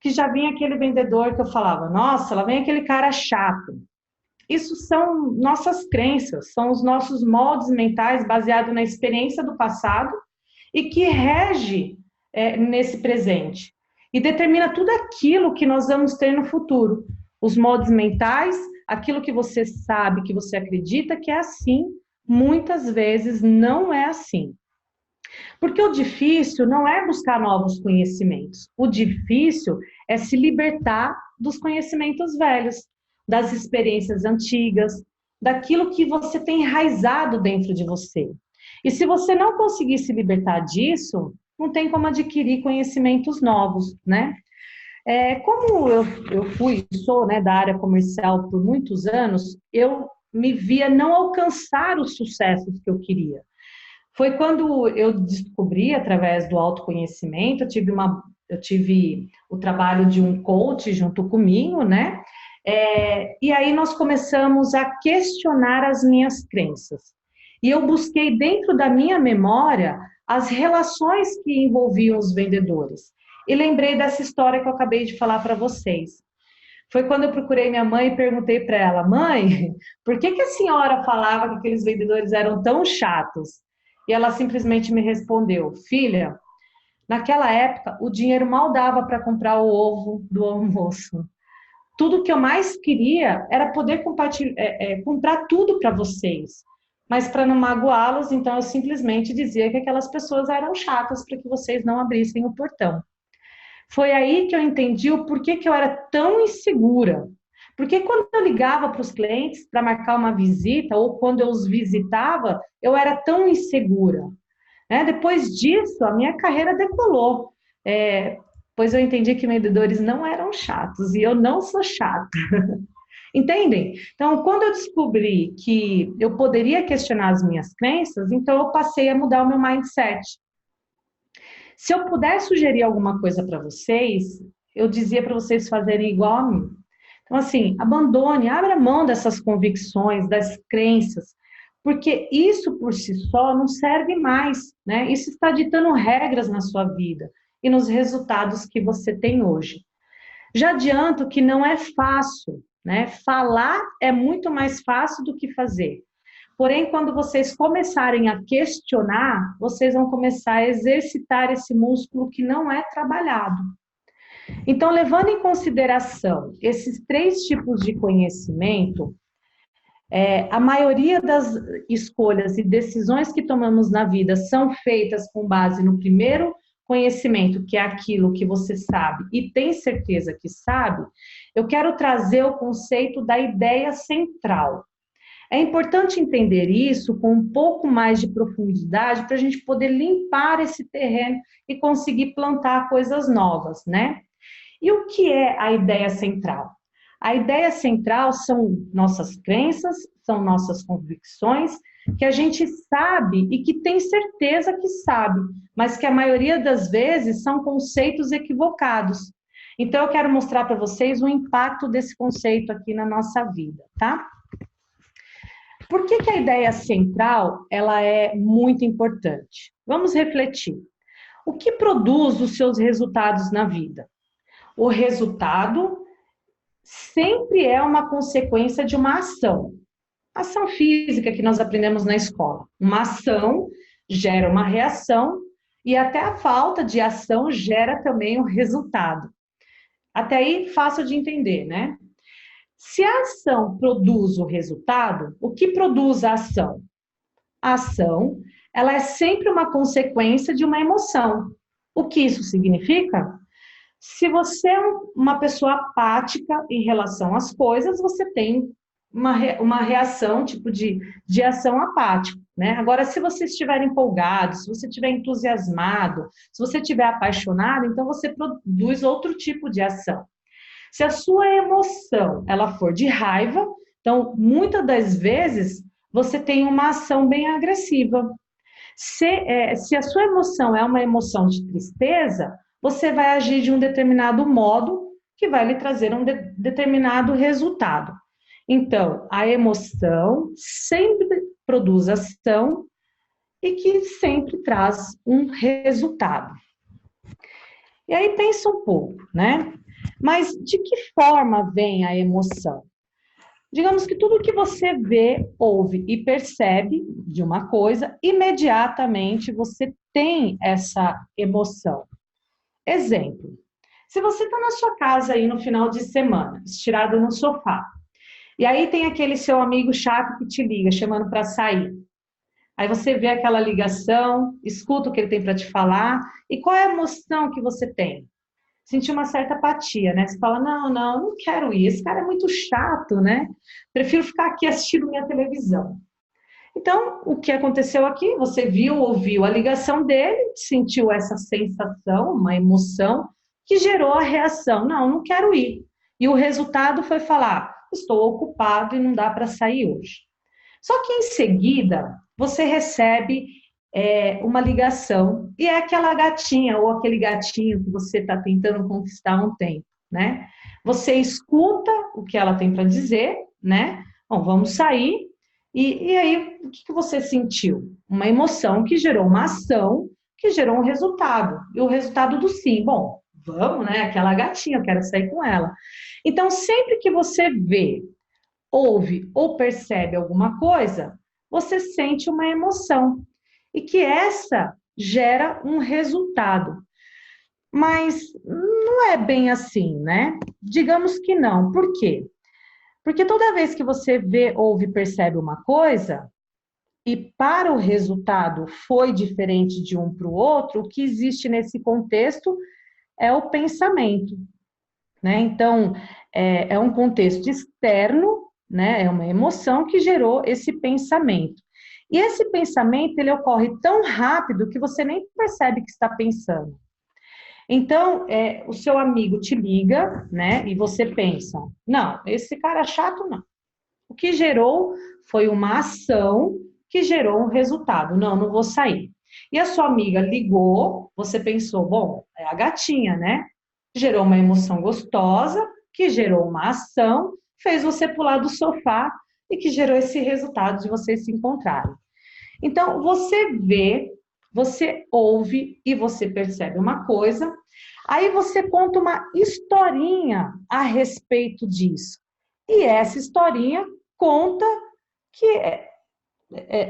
que já vinha aquele vendedor que eu falava, nossa, lá vem aquele cara chato. Isso são nossas crenças, são os nossos moldes mentais baseados na experiência do passado e que rege nesse presente e determina tudo aquilo que nós vamos ter no futuro. Os moldes mentais, aquilo que você sabe, que você acredita que é assim, muitas vezes não é assim. Porque o difícil não é buscar novos conhecimentos. O difícil é se libertar dos conhecimentos velhos, das experiências antigas, daquilo que você tem enraizado dentro de você. E se você não conseguir se libertar disso, não tem como adquirir conhecimentos novos, né? Como eu sou, né, da área comercial por muitos anos, eu me via não alcançar os sucessos que eu queria. Foi quando eu descobri, através do autoconhecimento, eu tive o trabalho de um coach junto comigo, né? E aí nós começamos a questionar as minhas crenças. E eu busquei dentro da minha memória as relações que envolviam os vendedores. E lembrei dessa história que eu acabei de falar para vocês. Foi quando eu procurei minha mãe e perguntei para ela, mãe, por que a senhora falava que aqueles vendedores eram tão chatos? E ela simplesmente me respondeu, filha, naquela época o dinheiro mal dava para comprar o ovo do almoço. Tudo que eu mais queria era poder comprar tudo para vocês. Mas para não magoá-los, então eu simplesmente dizia que aquelas pessoas eram chatas para que vocês não abrissem o portão. Foi aí que eu entendi o porquê que eu era tão insegura. Porque quando eu ligava para os clientes para marcar uma visita, ou quando eu os visitava, eu era tão insegura. Depois disso, a minha carreira decolou. Pois eu entendi que vendedores não eram chatos, e eu não sou chata. Entendem? Então, quando eu descobri que eu poderia questionar as minhas crenças, então eu passei a mudar o meu mindset. Se eu puder sugerir alguma coisa para vocês, eu dizia para vocês fazerem igual a mim. Então, assim, abandone, abra mão dessas convicções, das crenças, porque isso por si só não serve mais, né? Isso está ditando regras na sua vida e nos resultados que você tem hoje. Já adianto que não é fácil, né? Falar é muito mais fácil do que fazer. Porém, quando vocês começarem a questionar, vocês vão começar a exercitar esse músculo que não é trabalhado. Então, levando em consideração esses 3 tipos de conhecimento, a maioria das escolhas e decisões que tomamos na vida são feitas com base no primeiro conhecimento, que é aquilo que você sabe e tem certeza que sabe. Eu quero trazer o conceito da ideia central. É importante entender isso com um pouco mais de profundidade para a gente poder limpar esse terreno e conseguir plantar coisas novas, né? E o que é a ideia central? A ideia central são nossas crenças, são nossas convicções, que a gente sabe e que tem certeza que sabe, mas que a maioria das vezes são conceitos equivocados. Então, eu quero mostrar para vocês o impacto desse conceito aqui na nossa vida, tá? Por que a ideia central ela é muito importante? Vamos refletir. O que produz os seus resultados na vida? O resultado sempre é uma consequência de uma ação. Ação física que nós aprendemos na escola. Uma ação gera uma reação e até a falta de ação gera também um resultado. Até aí, fácil de entender, né? Se a ação produz o resultado, o que produz a ação? A ação, ela é sempre uma consequência de uma emoção. O que isso significa? Se você é uma pessoa apática em relação às coisas, você tem uma reação, tipo de ação apática, né? Agora, se você estiver empolgado, se você estiver entusiasmado, se você estiver apaixonado, então você produz outro tipo de ação. Se a sua emoção ela for de raiva, então muitas das vezes você tem uma ação bem agressiva. Se a sua emoção é uma emoção de tristeza, você vai agir de um determinado modo que vai lhe trazer um determinado resultado. Então, a emoção sempre produz ação e que sempre traz um resultado. E aí pensa um pouco, né? Mas de que forma vem a emoção? Digamos que tudo que você vê, ouve e percebe de uma coisa, imediatamente você tem essa emoção. Exemplo, se você está na sua casa aí no final de semana, estirado no sofá, e aí tem aquele seu amigo chato que te liga, chamando para sair. Aí você vê aquela ligação, escuta o que ele tem para te falar, e qual é a emoção que você tem? Sentir uma certa apatia, né? Você fala, não quero ir, esse cara é muito chato, né? Prefiro ficar aqui assistindo minha televisão. Então, o que aconteceu aqui? Você viu, ouviu a ligação dele, sentiu essa sensação, uma emoção, que gerou a reação, não quero ir. E o resultado foi falar, estou ocupado e não dá para sair hoje. Só que em seguida, você recebe uma ligação, e é aquela gatinha ou aquele gatinho que você está tentando conquistar há um tempo, né? Você escuta o que ela tem para dizer, né? Bom, vamos sair, e aí o que você sentiu? Uma emoção que gerou uma ação, que gerou um resultado, e o resultado do sim, bom, vamos, né? Aquela gatinha, eu quero sair com ela. Então, sempre que você vê, ouve ou percebe alguma coisa, você sente uma emoção e que essa gera um resultado. Mas não é bem assim, né? Digamos que não. Por quê? Porque toda vez que você vê, ouve, percebe uma coisa e para o resultado foi diferente de um para o outro, o que existe nesse contexto é o pensamento, né? Então, é um contexto externo, né? É uma emoção que gerou esse pensamento. E esse pensamento, ele ocorre tão rápido que você nem percebe que está pensando. Então, o seu amigo te liga, né? E você pensa, não, esse cara é chato, não. O que gerou foi uma ação que gerou um resultado. Não vou sair. E a sua amiga ligou, você pensou, bom, é a gatinha, né? Gerou uma emoção gostosa, que gerou uma ação, fez você pular do sofá e que gerou esse resultado de vocês se encontrarem. Então, você vê, você ouve e você percebe uma coisa, aí você conta uma historinha a respeito disso. E essa historinha conta que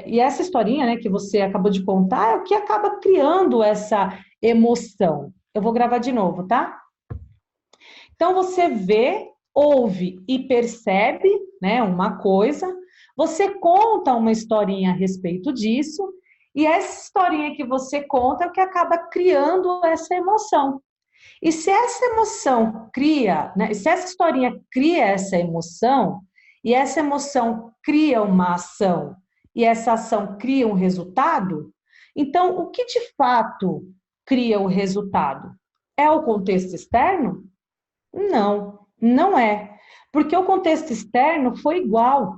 e essa historinha, né, que você acabou de contar é o que acaba criando essa emoção. Eu vou gravar de novo, tá? Então você vê, ouve e percebe, né, uma coisa, você conta uma historinha a respeito disso, e essa historinha que você conta é o que acaba criando essa emoção. E se essa emoção cria, né, se essa historinha cria essa emoção, e essa emoção cria uma ação, e essa ação cria um resultado, então o que de fato cria o resultado? É o contexto externo? Não é. Porque o contexto externo foi igual,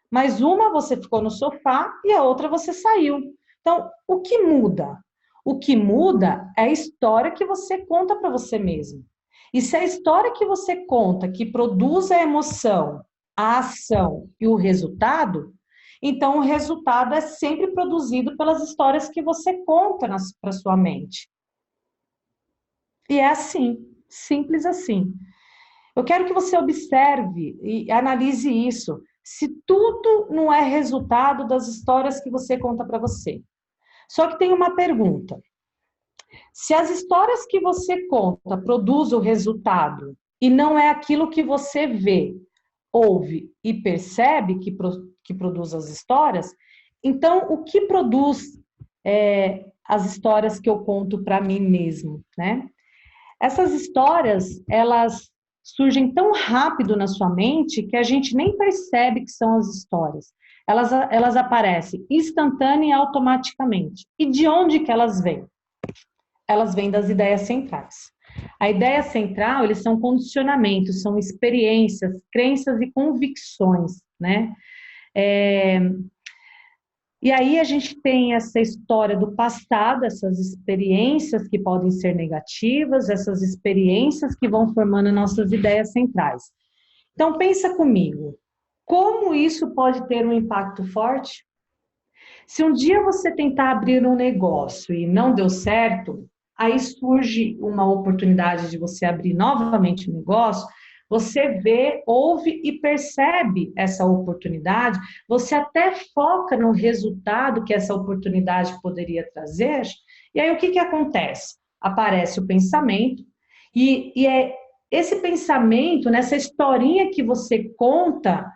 mas uma você ficou no sofá e a outra você saiu. Então, o que muda? O que muda é a história que você conta para você mesmo. E se a história que você conta, que produz a emoção, a ação e o resultado, então o resultado é sempre produzido pelas histórias que você conta para sua mente. E é assim, simples assim. Eu quero que você observe e analise isso. Se tudo não é resultado das histórias que você conta para você. Só que tem uma pergunta. Se as histórias que você conta produzem o resultado e não é aquilo que você vê, ouve e percebe que produz as histórias, então o que produz as histórias que eu conto para mim mesmo, né? Essas histórias, elas surgem tão rápido na sua mente que a gente nem percebe que são as histórias. Elas aparecem instantânea e automaticamente. E de onde que elas vêm? Elas vêm das ideias centrais. A ideia central, eles são condicionamentos, são experiências, crenças e convicções, né? E aí a gente tem essa história do passado, essas experiências que podem ser negativas, essas experiências que vão formando nossas ideias centrais. Então pensa comigo, como isso pode ter um impacto forte? Se um dia você tentar abrir um negócio e não deu certo, aí surge uma oportunidade de você abrir novamente o negócio, você vê, ouve e percebe essa oportunidade, você até foca no resultado que essa oportunidade poderia trazer, e aí o que acontece? Aparece o pensamento, e é esse pensamento, nessa historinha que você conta,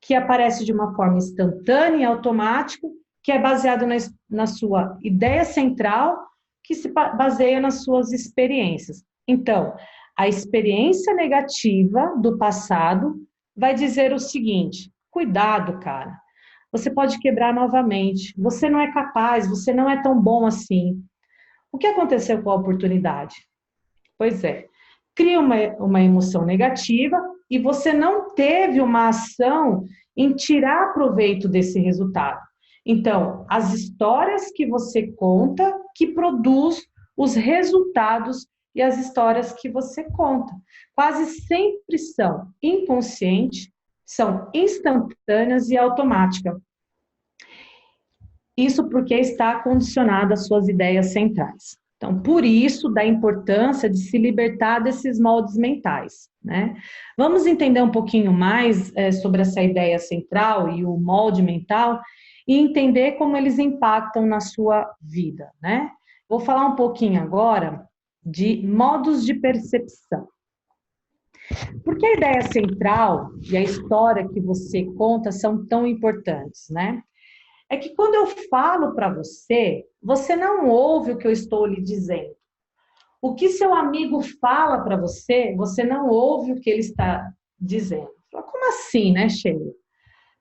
que aparece de uma forma instantânea e automática, que é baseado na sua ideia central, que se baseia nas suas experiências. Então, a experiência negativa do passado vai dizer o seguinte: cuidado, cara, você pode quebrar novamente, você não é capaz, você não é tão bom assim. O que aconteceu com a oportunidade? Pois é, cria uma emoção negativa e você não teve uma ação em tirar proveito desse resultado. Então, as histórias que você conta que produz os resultados e as histórias que você conta. Quase sempre são inconscientes, são instantâneas e automáticas. Isso porque está condicionado às suas ideias centrais. Então, por isso, da importância de se libertar desses moldes mentais, né? Vamos entender um pouquinho mais sobre essa ideia central e o molde mental e entender como eles impactam na sua vida, né? Vou falar um pouquinho agora de modos de percepção. Por que a ideia central e a história que você conta são tão importantes, né? É que quando eu falo para você, você não ouve o que eu estou lhe dizendo. O que seu amigo fala para você, você não ouve o que ele está dizendo. Como assim, né, Sheila?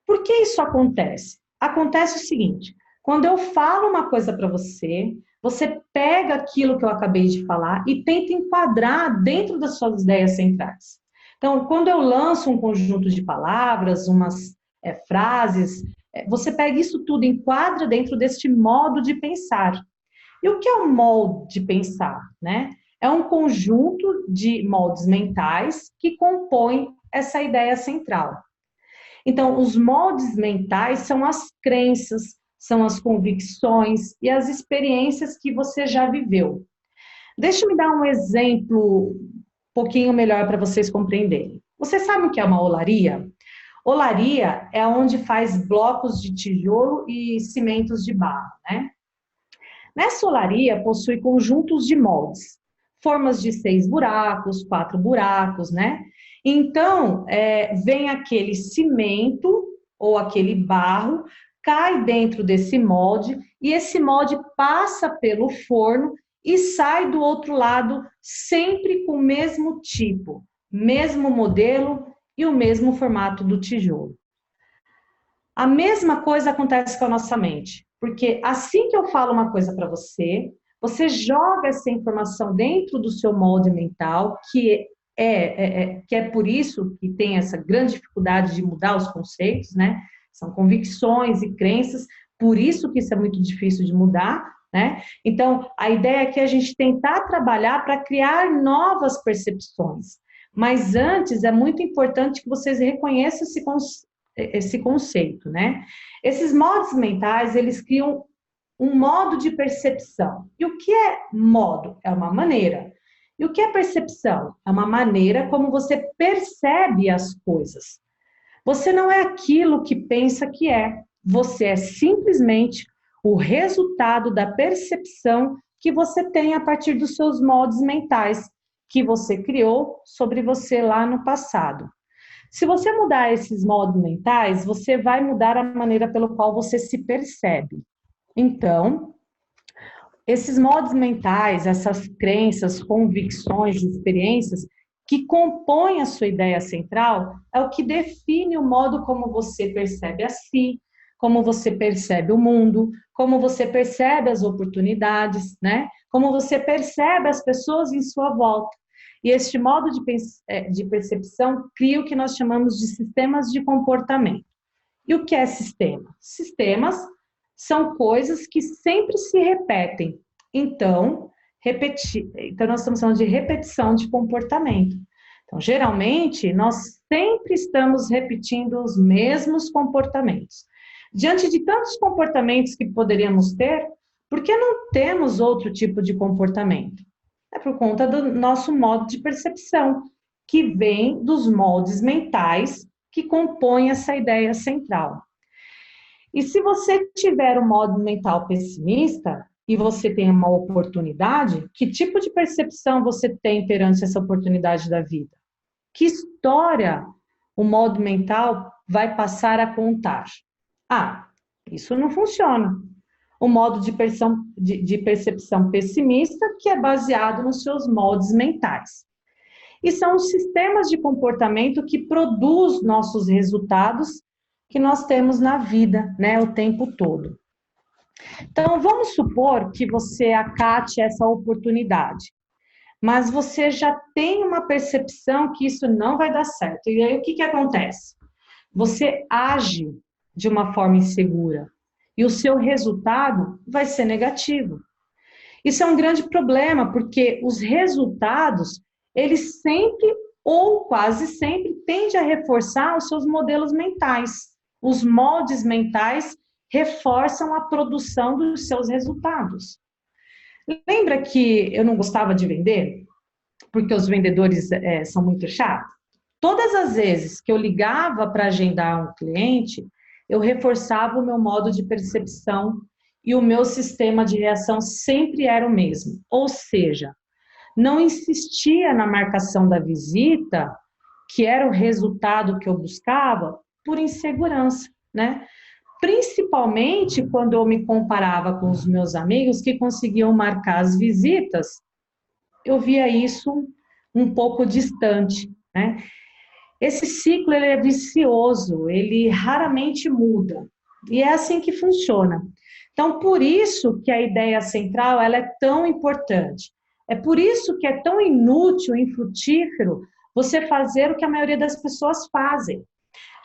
Por que isso acontece? Acontece o seguinte, quando eu falo uma coisa para você, você pega aquilo que eu acabei de falar e tenta enquadrar dentro das suas ideias centrais. Então, quando eu lanço um conjunto de palavras, umas frases, você pega isso tudo, enquadra dentro deste modo de pensar. E o que é um modo de pensar, né? É um conjunto de moldes mentais que compõem essa ideia central. Então, os moldes mentais são as crenças, são as convicções e as experiências que você já viveu. Deixa eu dar um exemplo um pouquinho melhor para vocês compreenderem. Você sabe o que é uma olaria? Olaria é onde faz blocos de tijolo e cimentos de barro, né? Nessa olaria possui conjuntos de moldes, formas de 6 buracos, 4 buracos, né? Então, vem aquele cimento ou aquele barro, cai dentro desse molde e esse molde passa pelo forno e sai do outro lado sempre com o mesmo tipo, mesmo modelo e o mesmo formato do tijolo. A mesma coisa acontece com a nossa mente, porque assim que eu falo uma coisa para você, você joga essa informação dentro do seu molde mental, que é por isso que tem essa grande dificuldade de mudar os conceitos, né? São convicções e crenças, por isso que isso é muito difícil de mudar, né? Então, a ideia é que a gente tentar trabalhar para criar novas percepções. Mas antes, é muito importante que vocês reconheçam esse conceito, né? Esses modos mentais, eles criam um modo de percepção. E o que é modo? É uma maneira. E o que é percepção? É uma maneira como você percebe as coisas. Você não é aquilo que pensa que é. Você é simplesmente o resultado da percepção que você tem a partir dos seus moldes mentais que você criou sobre você lá no passado. Se você mudar esses moldes mentais, você vai mudar a maneira pelo qual você se percebe. Então, esses moldes mentais, essas crenças, convicções, experiências, que compõe a sua ideia central é o que define o modo como você percebe a si, como você percebe o mundo, como você percebe as oportunidades, né? Como você percebe as pessoas em sua volta. E este modo de percepção cria o que nós chamamos de sistemas de comportamento. E o que é sistema? Sistemas são coisas que sempre se repetem. Então, nós estamos falando de repetição de comportamento. Então, geralmente, nós sempre estamos repetindo os mesmos comportamentos. Diante de tantos comportamentos que poderíamos ter, por que não temos outro tipo de comportamento? É por conta do nosso modo de percepção, que vem dos moldes mentais que compõem essa ideia central. E se você tiver um modo mental pessimista e você tem uma oportunidade, que tipo de percepção você tem perante essa oportunidade da vida? Que história o modo mental vai passar a contar? Ah, isso não funciona. O modo de percepção pessimista que é baseado nos seus moldes mentais. E são os sistemas de comportamento que produzem nossos resultados que nós temos na vida, né, o tempo todo. Então, vamos supor que você acate essa oportunidade, mas você já tem uma percepção que isso não vai dar certo. E aí, o que acontece? Você age de uma forma insegura e o seu resultado vai ser negativo. Isso é um grande problema, porque os resultados, eles sempre ou quase sempre tendem a reforçar os seus modelos mentais. Os moldes mentais reforçam a produção dos seus resultados. Lembra que eu não gostava de vender? Porque os vendedores são muito chatos? Todas as vezes que eu ligava para agendar um cliente, eu reforçava o meu modo de percepção e o meu sistema de reação sempre era o mesmo. Ou seja, não insistia na marcação da visita, que era o resultado que eu buscava, por insegurança, né? Principalmente quando eu me comparava com os meus amigos que conseguiam marcar as visitas, eu via isso um pouco distante, né? Esse ciclo ele é vicioso, ele raramente muda. E é assim que funciona. Então, por isso que a ideia central ela é tão importante. É por isso que é tão inútil, infrutífero, você fazer o que a maioria das pessoas fazem.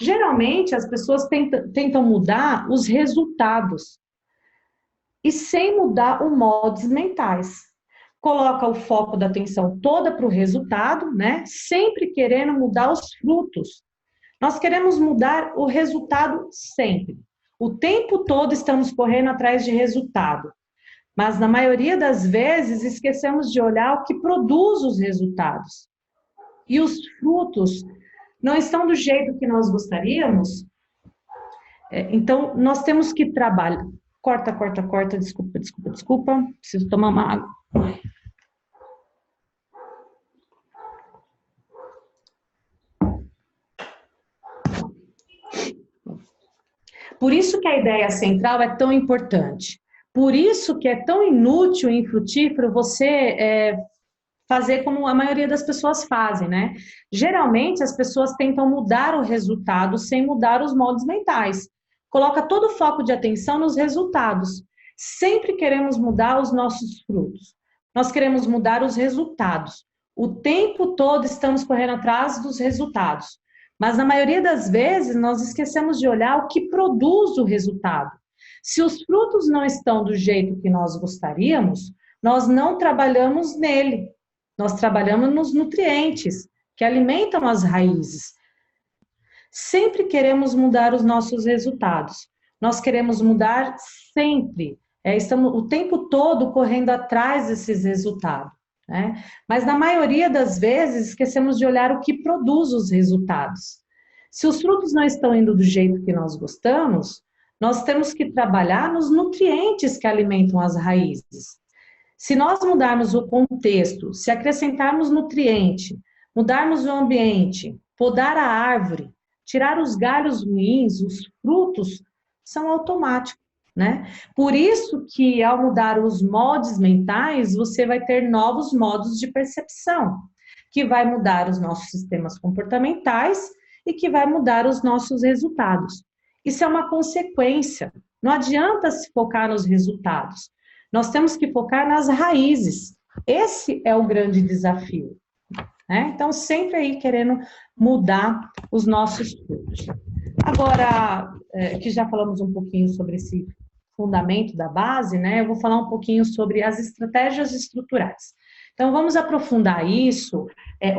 Geralmente, as pessoas tentam mudar os resultados e sem mudar os modos mentais. Coloca o foco da atenção toda para o resultado, né? Sempre querendo mudar os frutos. Nós queremos mudar o resultado sempre. O tempo todo estamos correndo atrás de resultado. Mas na maioria das vezes esquecemos de olhar o que produz os resultados. E os frutos não estão do jeito que nós gostaríamos. Então, nós temos que trabalhar. Corta. Desculpa. Preciso tomar uma água. Por isso que a ideia central é tão importante. Por isso que é tão inútil e infrutífero você fazer como a maioria das pessoas fazem, né? Geralmente as pessoas tentam mudar o resultado sem mudar os moldes mentais. Coloca todo o foco de atenção nos resultados. Sempre queremos mudar os nossos frutos. Nós queremos mudar os resultados. O tempo todo estamos correndo atrás dos resultados. Mas na maioria das vezes nós esquecemos de olhar o que produz o resultado. Se os frutos não estão do jeito que nós gostaríamos, nós não trabalhamos nele. Nós trabalhamos nos nutrientes que alimentam as raízes. Sempre queremos mudar os nossos resultados. Nós queremos mudar sempre. Estamos o tempo todo correndo atrás desses resultados, né? Mas na maioria das vezes esquecemos de olhar o que produz os resultados. Se os frutos não estão indo do jeito que nós gostamos, nós temos que trabalhar nos nutrientes que alimentam as raízes. Se nós mudarmos o contexto, se acrescentarmos nutriente, mudarmos o ambiente, podar a árvore, tirar os galhos ruins, os frutos são automáticos, né? Por isso que ao mudar os moldes mentais, você vai ter novos modos de percepção. que vai mudar os nossos sistemas comportamentais e que vai mudar os nossos resultados. Isso é uma consequência. Não adianta se focar nos resultados. Nós temos que focar nas raízes. Esse é o grande desafio, né? Então, sempre aí querendo mudar os nossos cursos. Agora, que já falamos um pouquinho sobre esse fundamento da base, né? Eu vou falar um pouquinho sobre as estratégias estruturais. Então, vamos aprofundar isso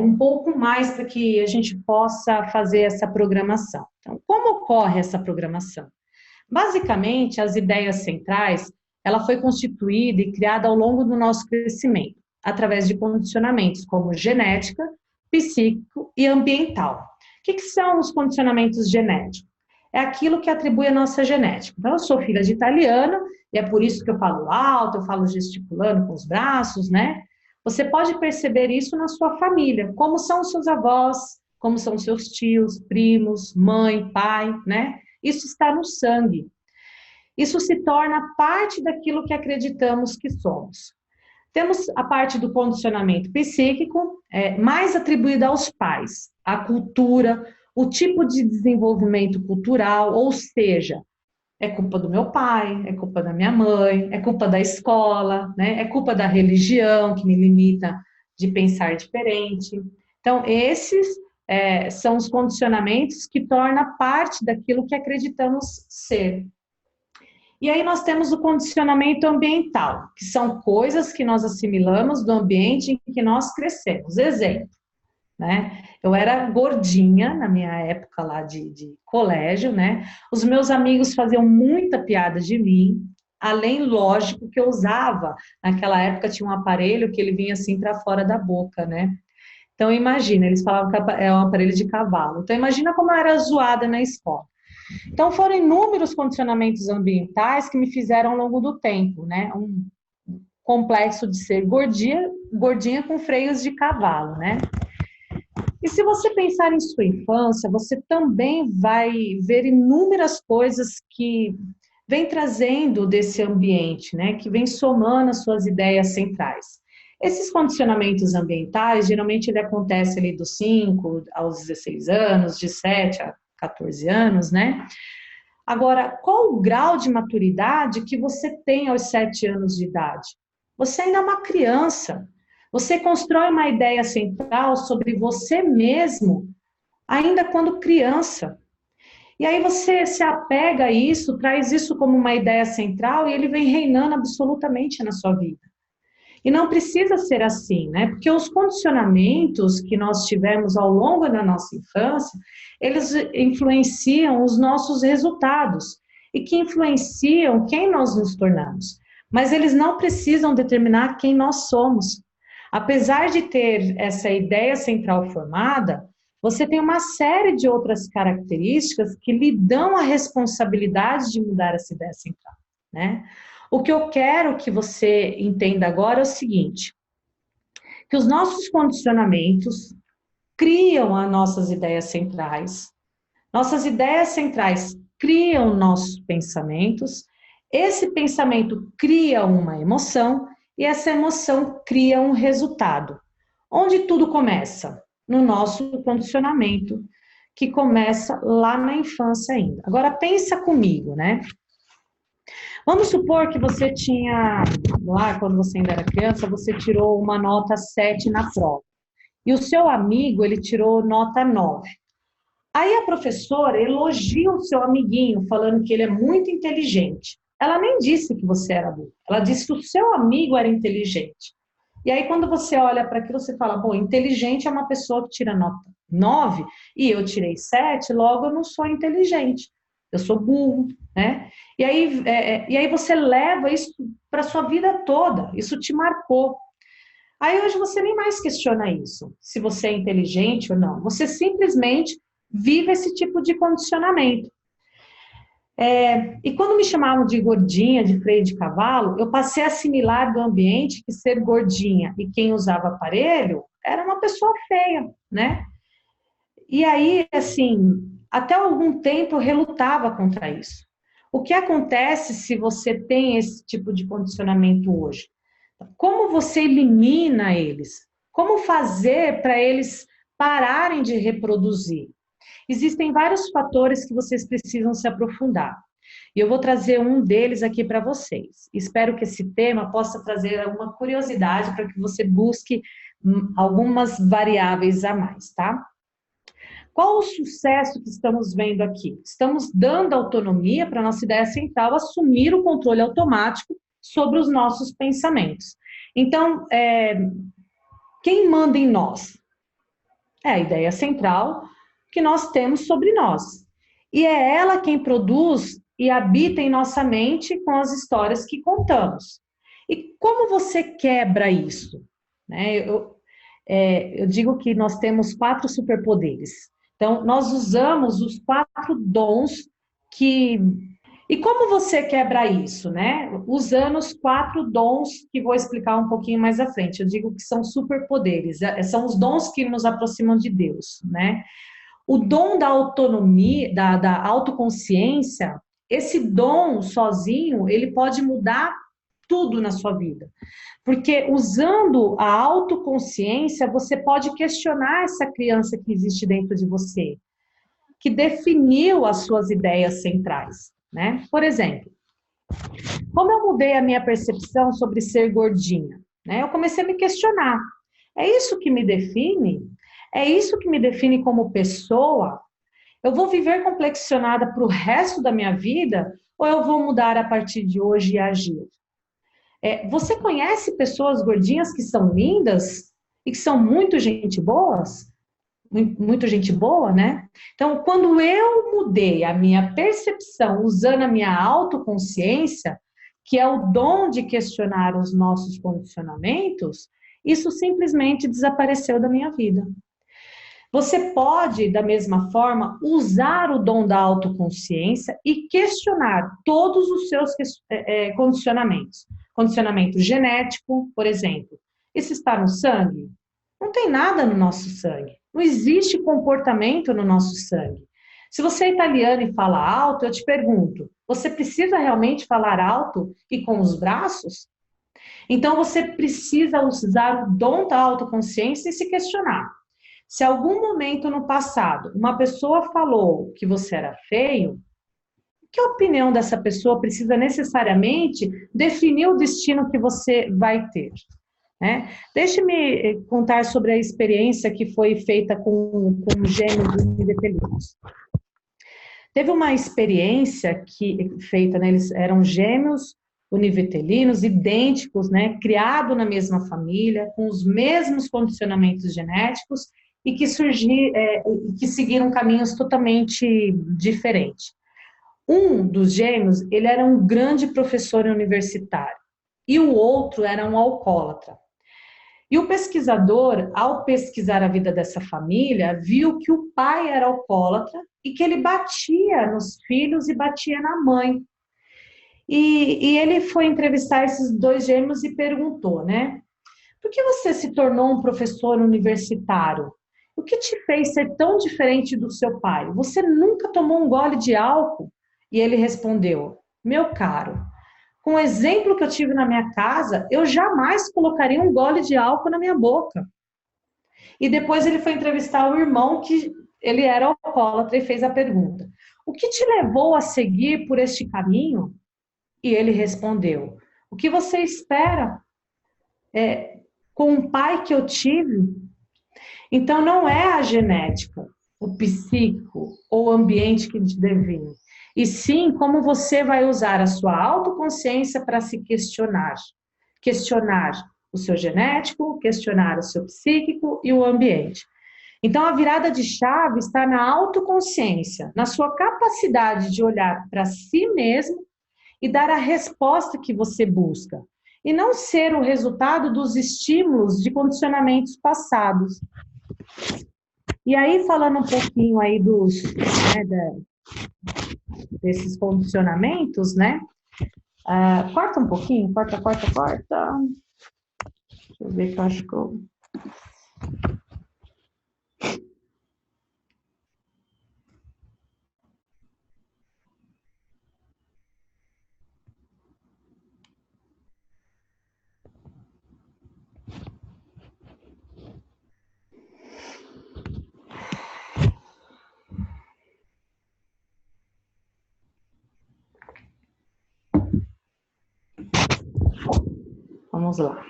um pouco mais para que a gente possa fazer essa programação. Então, como ocorre essa programação? Basicamente, as ideias centrais, ela foi constituída e criada ao longo do nosso crescimento, através de condicionamentos como genética, psíquico e ambiental. O que são os condicionamentos genéticos? É aquilo que atribui a nossa genética. Então, eu sou filha de italiano, e é por isso que eu falo alto, eu falo gesticulando com os braços, né? Você pode perceber isso na sua família, como são os seus avós, como são os seus tios, primos, mãe, pai, né? Isso está no sangue. Isso se torna parte daquilo que acreditamos que somos. Temos a parte do condicionamento psíquico, mais atribuída aos pais, à cultura, o tipo de desenvolvimento cultural, ou seja, é culpa do meu pai, é culpa da minha mãe, é culpa da escola, né? É culpa da religião que me limita de pensar diferente. Então, esses são os condicionamentos que tornam parte daquilo que acreditamos ser. E aí nós temos o condicionamento ambiental, que são coisas que nós assimilamos do ambiente em que nós crescemos. Exemplo, né? Eu era gordinha na minha época lá de colégio, né? Os meus amigos faziam muita piada de mim, além, lógico, que eu usava, naquela época tinha um aparelho que ele vinha assim para fora da boca, né? Então imagina, eles falavam que é um aparelho de cavalo. Então imagina como eu era zoada na escola. Então, foram inúmeros condicionamentos ambientais que me fizeram ao longo do tempo, né? Um complexo de ser gordinha com freios de cavalo, né? E se você pensar em sua infância, você também vai ver inúmeras coisas que vem trazendo desse ambiente, né? Que vem somando as suas ideias centrais. Esses condicionamentos ambientais, geralmente ele acontece ali dos 5 aos 16 anos, de 7 a 14 anos, né? Agora, qual o grau de maturidade que você tem aos 7 anos de idade? Você ainda é uma criança. Você constrói uma ideia central sobre você mesmo, ainda quando criança. E aí você se apega a isso, traz isso como uma ideia central e ele vem reinando absolutamente na sua vida. E não precisa ser assim, né? Porque os condicionamentos que nós tivemos ao longo da nossa infância, eles influenciam os nossos resultados e que influenciam quem nós nos tornamos. Mas eles não precisam determinar quem nós somos. Apesar de ter essa ideia central formada, você tem uma série de outras características que lhe dão a responsabilidade de mudar essa ideia central, né? O que eu quero que você entenda agora é o seguinte, que os nossos condicionamentos criam as nossas ideias centrais criam nossos pensamentos, esse pensamento cria uma emoção e essa emoção cria um resultado. Onde tudo começa? No nosso condicionamento, que começa lá na infância ainda. Agora pensa comigo, né? Vamos supor que você tinha, lá quando você ainda era criança, você tirou uma nota 7 na prova. E o seu amigo, ele tirou nota 9. Aí a professora elogia o seu amiguinho, falando que ele é muito inteligente. Ela nem disse que você era burro, ela disse que o seu amigo era inteligente. E aí quando você olha para aquilo, você fala, bom, inteligente é uma pessoa que tira nota 9 e eu tirei 7, logo eu não sou inteligente. Eu sou burro, né? E aí você leva isso para a sua vida toda, isso te marcou. Aí hoje você nem mais questiona isso, se você é inteligente ou não. Você simplesmente vive esse tipo de condicionamento. E quando me chamavam de gordinha, de freio de cavalo, eu passei a assimilar do ambiente que ser gordinha e quem usava aparelho era uma pessoa feia, né? E aí, assim, até algum tempo eu relutava contra isso. O que acontece se você tem esse tipo de condicionamento hoje? Como você elimina eles? Como fazer para eles pararem de reproduzir? Existem vários fatores que vocês precisam se aprofundar. E eu vou trazer um deles aqui para vocês. Espero que esse tema possa trazer alguma curiosidade para que você busque algumas variáveis a mais, tá? Qual o sucesso que estamos vendo aqui? Estamos dando autonomia para a nossa ideia central assumir o controle automático sobre os nossos pensamentos. Então, quem manda em nós? É a ideia central que nós temos sobre nós. E é ela quem produz e habita em nossa mente com as histórias que contamos. E como você quebra isso? Né? Eu digo que nós temos 4 superpoderes. Então, nós usamos os 4 dons que. E como você quebra isso, né? Usando os 4 dons que vou explicar um pouquinho mais à frente. Eu digo que são superpoderes, são os dons que nos aproximam de Deus, né? O dom da autonomia, da autoconsciência, esse dom sozinho, ele pode mudar tudo na sua vida. Porque usando a autoconsciência, você pode questionar essa criança que existe dentro de você, que definiu as suas ideias centrais, né? Por exemplo, como eu mudei a minha percepção sobre ser gordinha, né? Eu comecei a me questionar. É isso que me define? É isso que me define como pessoa? Eu vou viver complexionada para o resto da minha vida ou eu vou mudar a partir de hoje e agir? Você conhece pessoas gordinhas que são lindas e que são muito gente boas? Muito gente boa, né? Então, quando eu mudei a minha percepção usando a minha autoconsciência, que é o dom de questionar os nossos condicionamentos, isso simplesmente desapareceu da minha vida. Você pode, da mesma forma, usar o dom da autoconsciência e questionar todos os seus condicionamentos. Condicionamento genético, por exemplo. Isso está no sangue? Não tem nada no nosso sangue. Não existe comportamento no nosso sangue. Se você é italiano e fala alto, eu te pergunto, você precisa realmente falar alto e com os braços? Então, você precisa usar o dom da autoconsciência e se questionar. Se algum momento no passado uma pessoa falou que você era feio, que a opinião dessa pessoa precisa necessariamente definir o destino que você vai ter? Né? Deixe-me contar sobre a experiência que foi feita com gêmeos univitelinos. Teve uma experiência feita, né, eles eram gêmeos univitelinos, idênticos, né, criados na mesma família, com os mesmos condicionamentos genéticos e que seguiram caminhos totalmente diferentes. Um dos gêmeos, ele era um grande professor universitário e o outro era um alcoólatra. E o pesquisador, ao pesquisar a vida dessa família, viu que o pai era alcoólatra e que ele batia nos filhos e batia na mãe. E ele foi entrevistar esses 2 gêmeos e perguntou, né? Por que você se tornou um professor universitário? O que te fez ser tão diferente do seu pai? Você nunca tomou um gole de álcool? E ele respondeu, meu caro, com o exemplo que eu tive na minha casa, eu jamais colocaria um gole de álcool na minha boca. E depois ele foi entrevistar o irmão, que ele era alcoólatra, e fez a pergunta: o que te levou a seguir por este caminho? E ele respondeu: o que você espera? Com o pai que eu tive? Então não é a genética, o psíquico ou o ambiente que te define, e sim como você vai usar a sua autoconsciência para se questionar. Questionar o seu genético, questionar o seu psíquico e o ambiente. Então, a virada de chave está na autoconsciência, na sua capacidade de olhar para si mesmo e dar a resposta que você busca, e não ser o resultado dos estímulos de condicionamentos passados. E aí, falando um pouquinho aí desses condicionamentos, né? Corta um pouquinho, corta. Deixa eu ver que eu acho que eu... Vamos lá.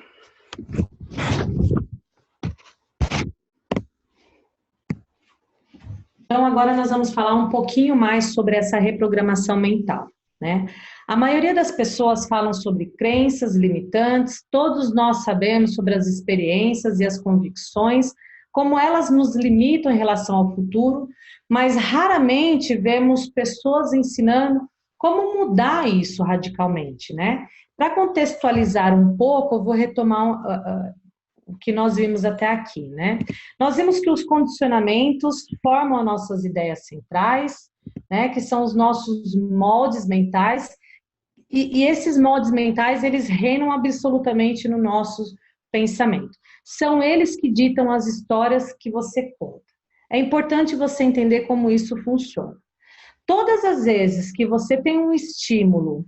Então, agora nós vamos falar um pouquinho mais sobre essa reprogramação mental, né? A maioria das pessoas falam sobre crenças limitantes, todos nós sabemos sobre as experiências e as convicções, como elas nos limitam em relação ao futuro, mas raramente vemos pessoas ensinando como mudar isso radicalmente, né? Para contextualizar um pouco, eu vou retomar o que nós vimos até aqui, né? Nós vimos que os condicionamentos formam as nossas ideias centrais, né? Que são os nossos moldes mentais, e esses moldes mentais, eles reinam absolutamente no nosso pensamento. São eles que ditam as histórias que você conta. É importante você entender como isso funciona. Todas as vezes que você tem um estímulo,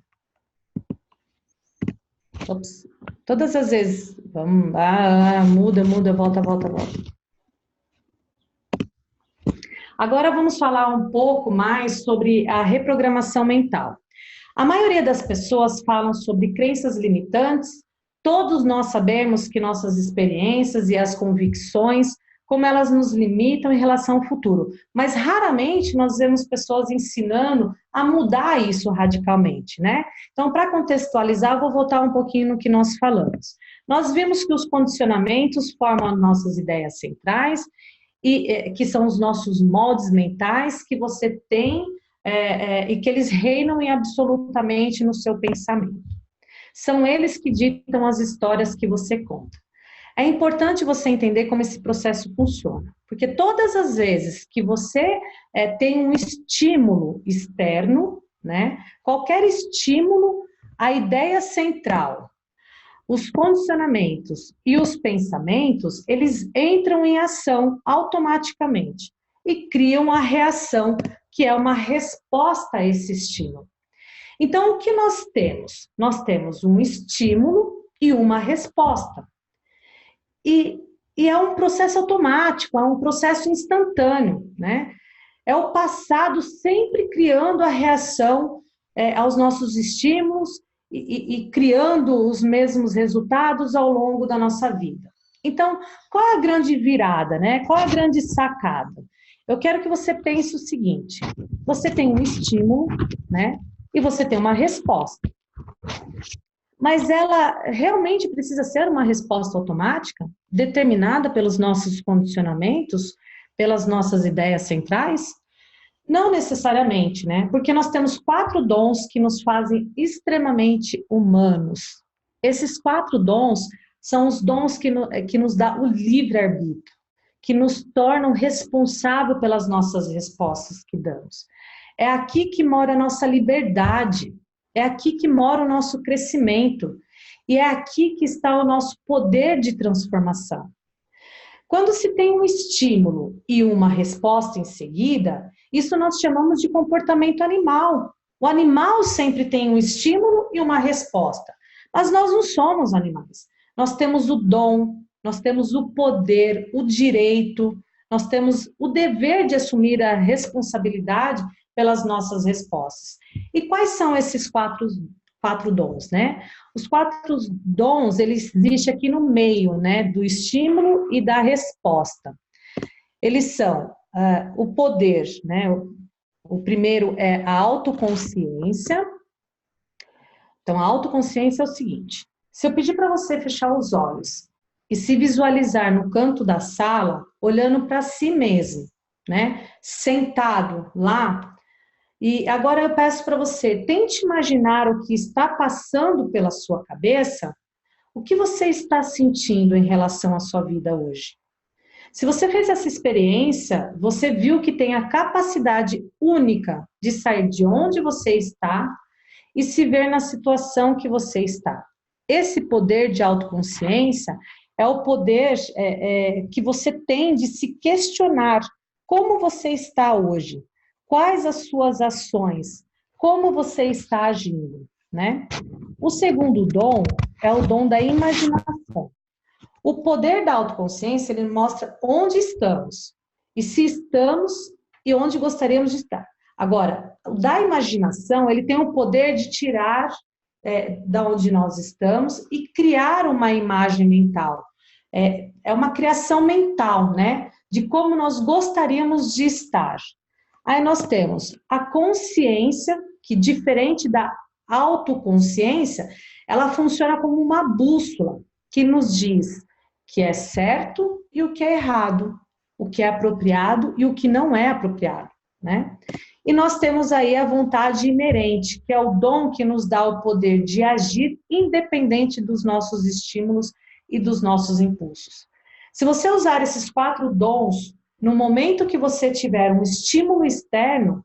todas as vezes, muda, volta. Agora vamos falar um pouco mais sobre a reprogramação mental. A maioria das pessoas falam sobre crenças limitantes, todos nós sabemos que nossas experiências e as convicções, como elas nos limitam em relação ao futuro, mas raramente nós vemos pessoas ensinando a mudar isso radicalmente, né? Então, para contextualizar, eu vou voltar um pouquinho no que nós falamos. Nós vimos que os condicionamentos formam as nossas ideias centrais, e que são os nossos moldes mentais que você tem e que eles reinam absolutamente no seu pensamento. São eles que ditam as histórias que você conta. É importante você entender como esse processo funciona, porque todas as vezes que você tem um estímulo externo, né, qualquer estímulo, a ideia central, os condicionamentos e os pensamentos, eles entram em ação automaticamente e criam a reação, que é uma resposta a esse estímulo. Então, o que nós temos? Nós temos um estímulo e uma resposta. E é um processo automático, é um processo instantâneo, né? É o passado sempre criando a reação aos nossos estímulos e criando os mesmos resultados ao longo da nossa vida. Então, qual é a grande virada, né? Qual é a grande sacada? Eu quero que você pense o seguinte: você tem um estímulo, né? E você tem uma resposta. Mas ela realmente precisa ser uma resposta automática, determinada pelos nossos condicionamentos, pelas nossas ideias centrais? Não necessariamente, né? Porque nós temos 4 dons que nos fazem extremamente humanos. Esses 4 dons são os dons que nos dá o livre-arbítrio, que nos tornam responsáveis pelas nossas respostas que damos. É aqui que mora a nossa liberdade, é aqui que mora o nosso crescimento, e é aqui que está o nosso poder de transformação. Quando se tem um estímulo e uma resposta em seguida, isso nós chamamos de comportamento animal. O animal sempre tem um estímulo e uma resposta, mas nós não somos animais. Nós temos o dom, nós temos o poder, o direito, nós temos o dever de assumir a responsabilidade pelas nossas respostas. E quais são esses quatro dons, né? Os 4 dons, eles existem aqui no meio, né, do estímulo e da resposta. Eles são o poder, né? O primeiro é a autoconsciência. Então, a autoconsciência é o seguinte: se eu pedir para você fechar os olhos e se visualizar no canto da sala, olhando para si mesmo, né? Sentado lá, e agora eu peço para você, tente imaginar o que está passando pela sua cabeça, o que você está sentindo em relação à sua vida hoje. Se você fez essa experiência, você viu que tem a capacidade única de sair de onde você está e se ver na situação que você está. Esse poder de autoconsciência é o poder que você tem de se questionar como você está hoje. Quais as suas ações? Como você está agindo, né? O segundo dom é o dom da imaginação. O poder da autoconsciência, ele mostra onde estamos, e se estamos e onde gostaríamos de estar. Agora, o da imaginação, ele tem o poder de tirar da onde nós estamos e criar uma imagem mental. É uma criação mental, né? De como nós gostaríamos de estar. Aí nós temos a consciência, que diferente da autoconsciência, ela funciona como uma bússola que nos diz que é certo e o que é errado, o que é apropriado e o que não é apropriado, né? E nós temos aí a vontade inerente, que é o dom que nos dá o poder de agir independente dos nossos estímulos e dos nossos impulsos. Se você usar esses 4 dons no momento que você tiver um estímulo externo,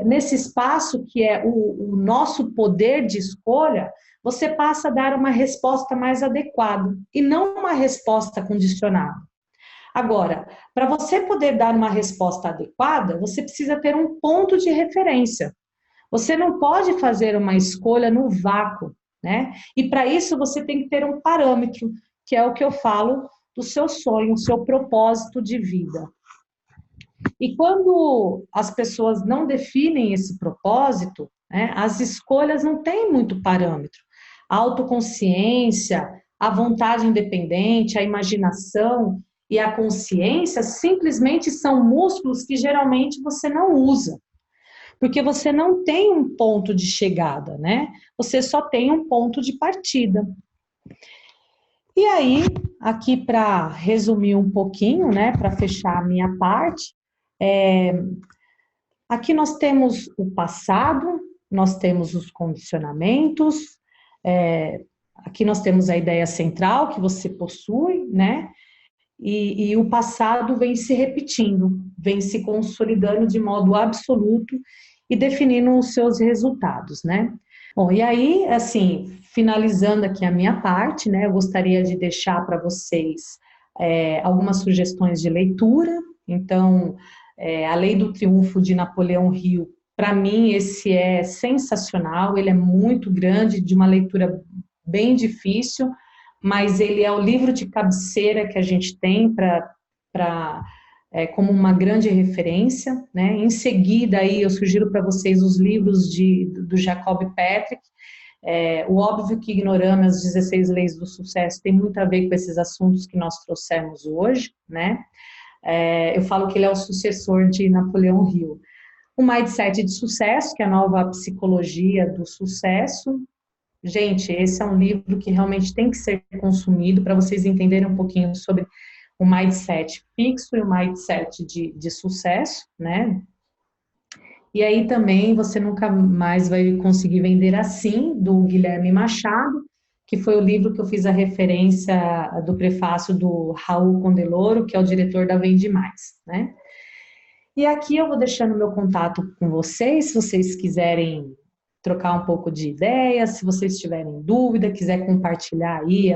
nesse espaço que é o nosso poder de escolha, você passa a dar uma resposta mais adequada e não uma resposta condicionada. Agora, para você poder dar uma resposta adequada, você precisa ter um ponto de referência. Você não pode fazer uma escolha no vácuo, né? E para isso você tem que ter um parâmetro, que é o que eu falo do seu sonho, o seu propósito de vida. E quando as pessoas não definem esse propósito, né, as escolhas não têm muito parâmetro. A autoconsciência, a vontade independente, a imaginação e a consciência simplesmente são músculos que geralmente você não usa, porque você não tem um ponto de chegada, né? Você só tem um ponto de partida. E aí, aqui para resumir um pouquinho, né, para fechar a minha parte, aqui nós temos o passado, nós temos os condicionamentos, aqui nós temos a ideia central que você possui, né? E o passado vem se repetindo, vem se consolidando de modo absoluto e definindo os seus resultados, né? Bom, e aí, assim, finalizando aqui a minha parte, né, eu gostaria de deixar para vocês algumas sugestões de leitura. Então, A Lei do Triunfo de Napoleão Hill, para mim, esse é sensacional, ele é muito grande, de uma leitura bem difícil, mas ele é o livro de cabeceira que a gente tem como uma grande referência, né? Em seguida, aí, eu sugiro para vocês os livros do Jacob Patrick, O Óbvio que Ignoramos, as 16 Leis do Sucesso, tem muito a ver com esses assuntos que nós trouxemos hoje, né? Eu falo que ele é o sucessor de Napoleão Hill. O Mindset de Sucesso, que é a nova psicologia do sucesso. Gente, esse é um livro que realmente tem que ser consumido para vocês entenderem um pouquinho sobre o mindset fixo e o mindset de sucesso, né? E aí também você nunca mais vai conseguir vender assim, do Guilherme Machado, que foi o livro que eu fiz a referência do prefácio do Raul Condeloro, que é o diretor da Vende Mais, né? E aqui eu vou deixando meu contato com vocês, se vocês quiserem trocar um pouco de ideias, se vocês tiverem dúvida, quiser compartilhar aí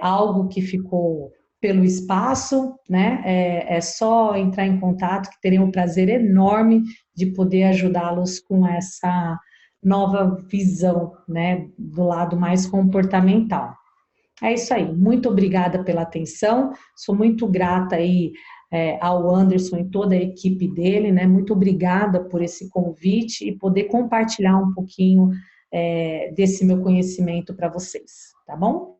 algo que ficou pelo espaço, né? É só entrar em contato, que terei um prazer enorme de poder ajudá-los com essa nova visão, né, do lado mais comportamental. É isso aí, muito obrigada pela atenção, sou muito grata aí ao Anderson e toda a equipe dele, né, muito obrigada por esse convite e poder compartilhar um pouquinho desse meu conhecimento para vocês, tá bom?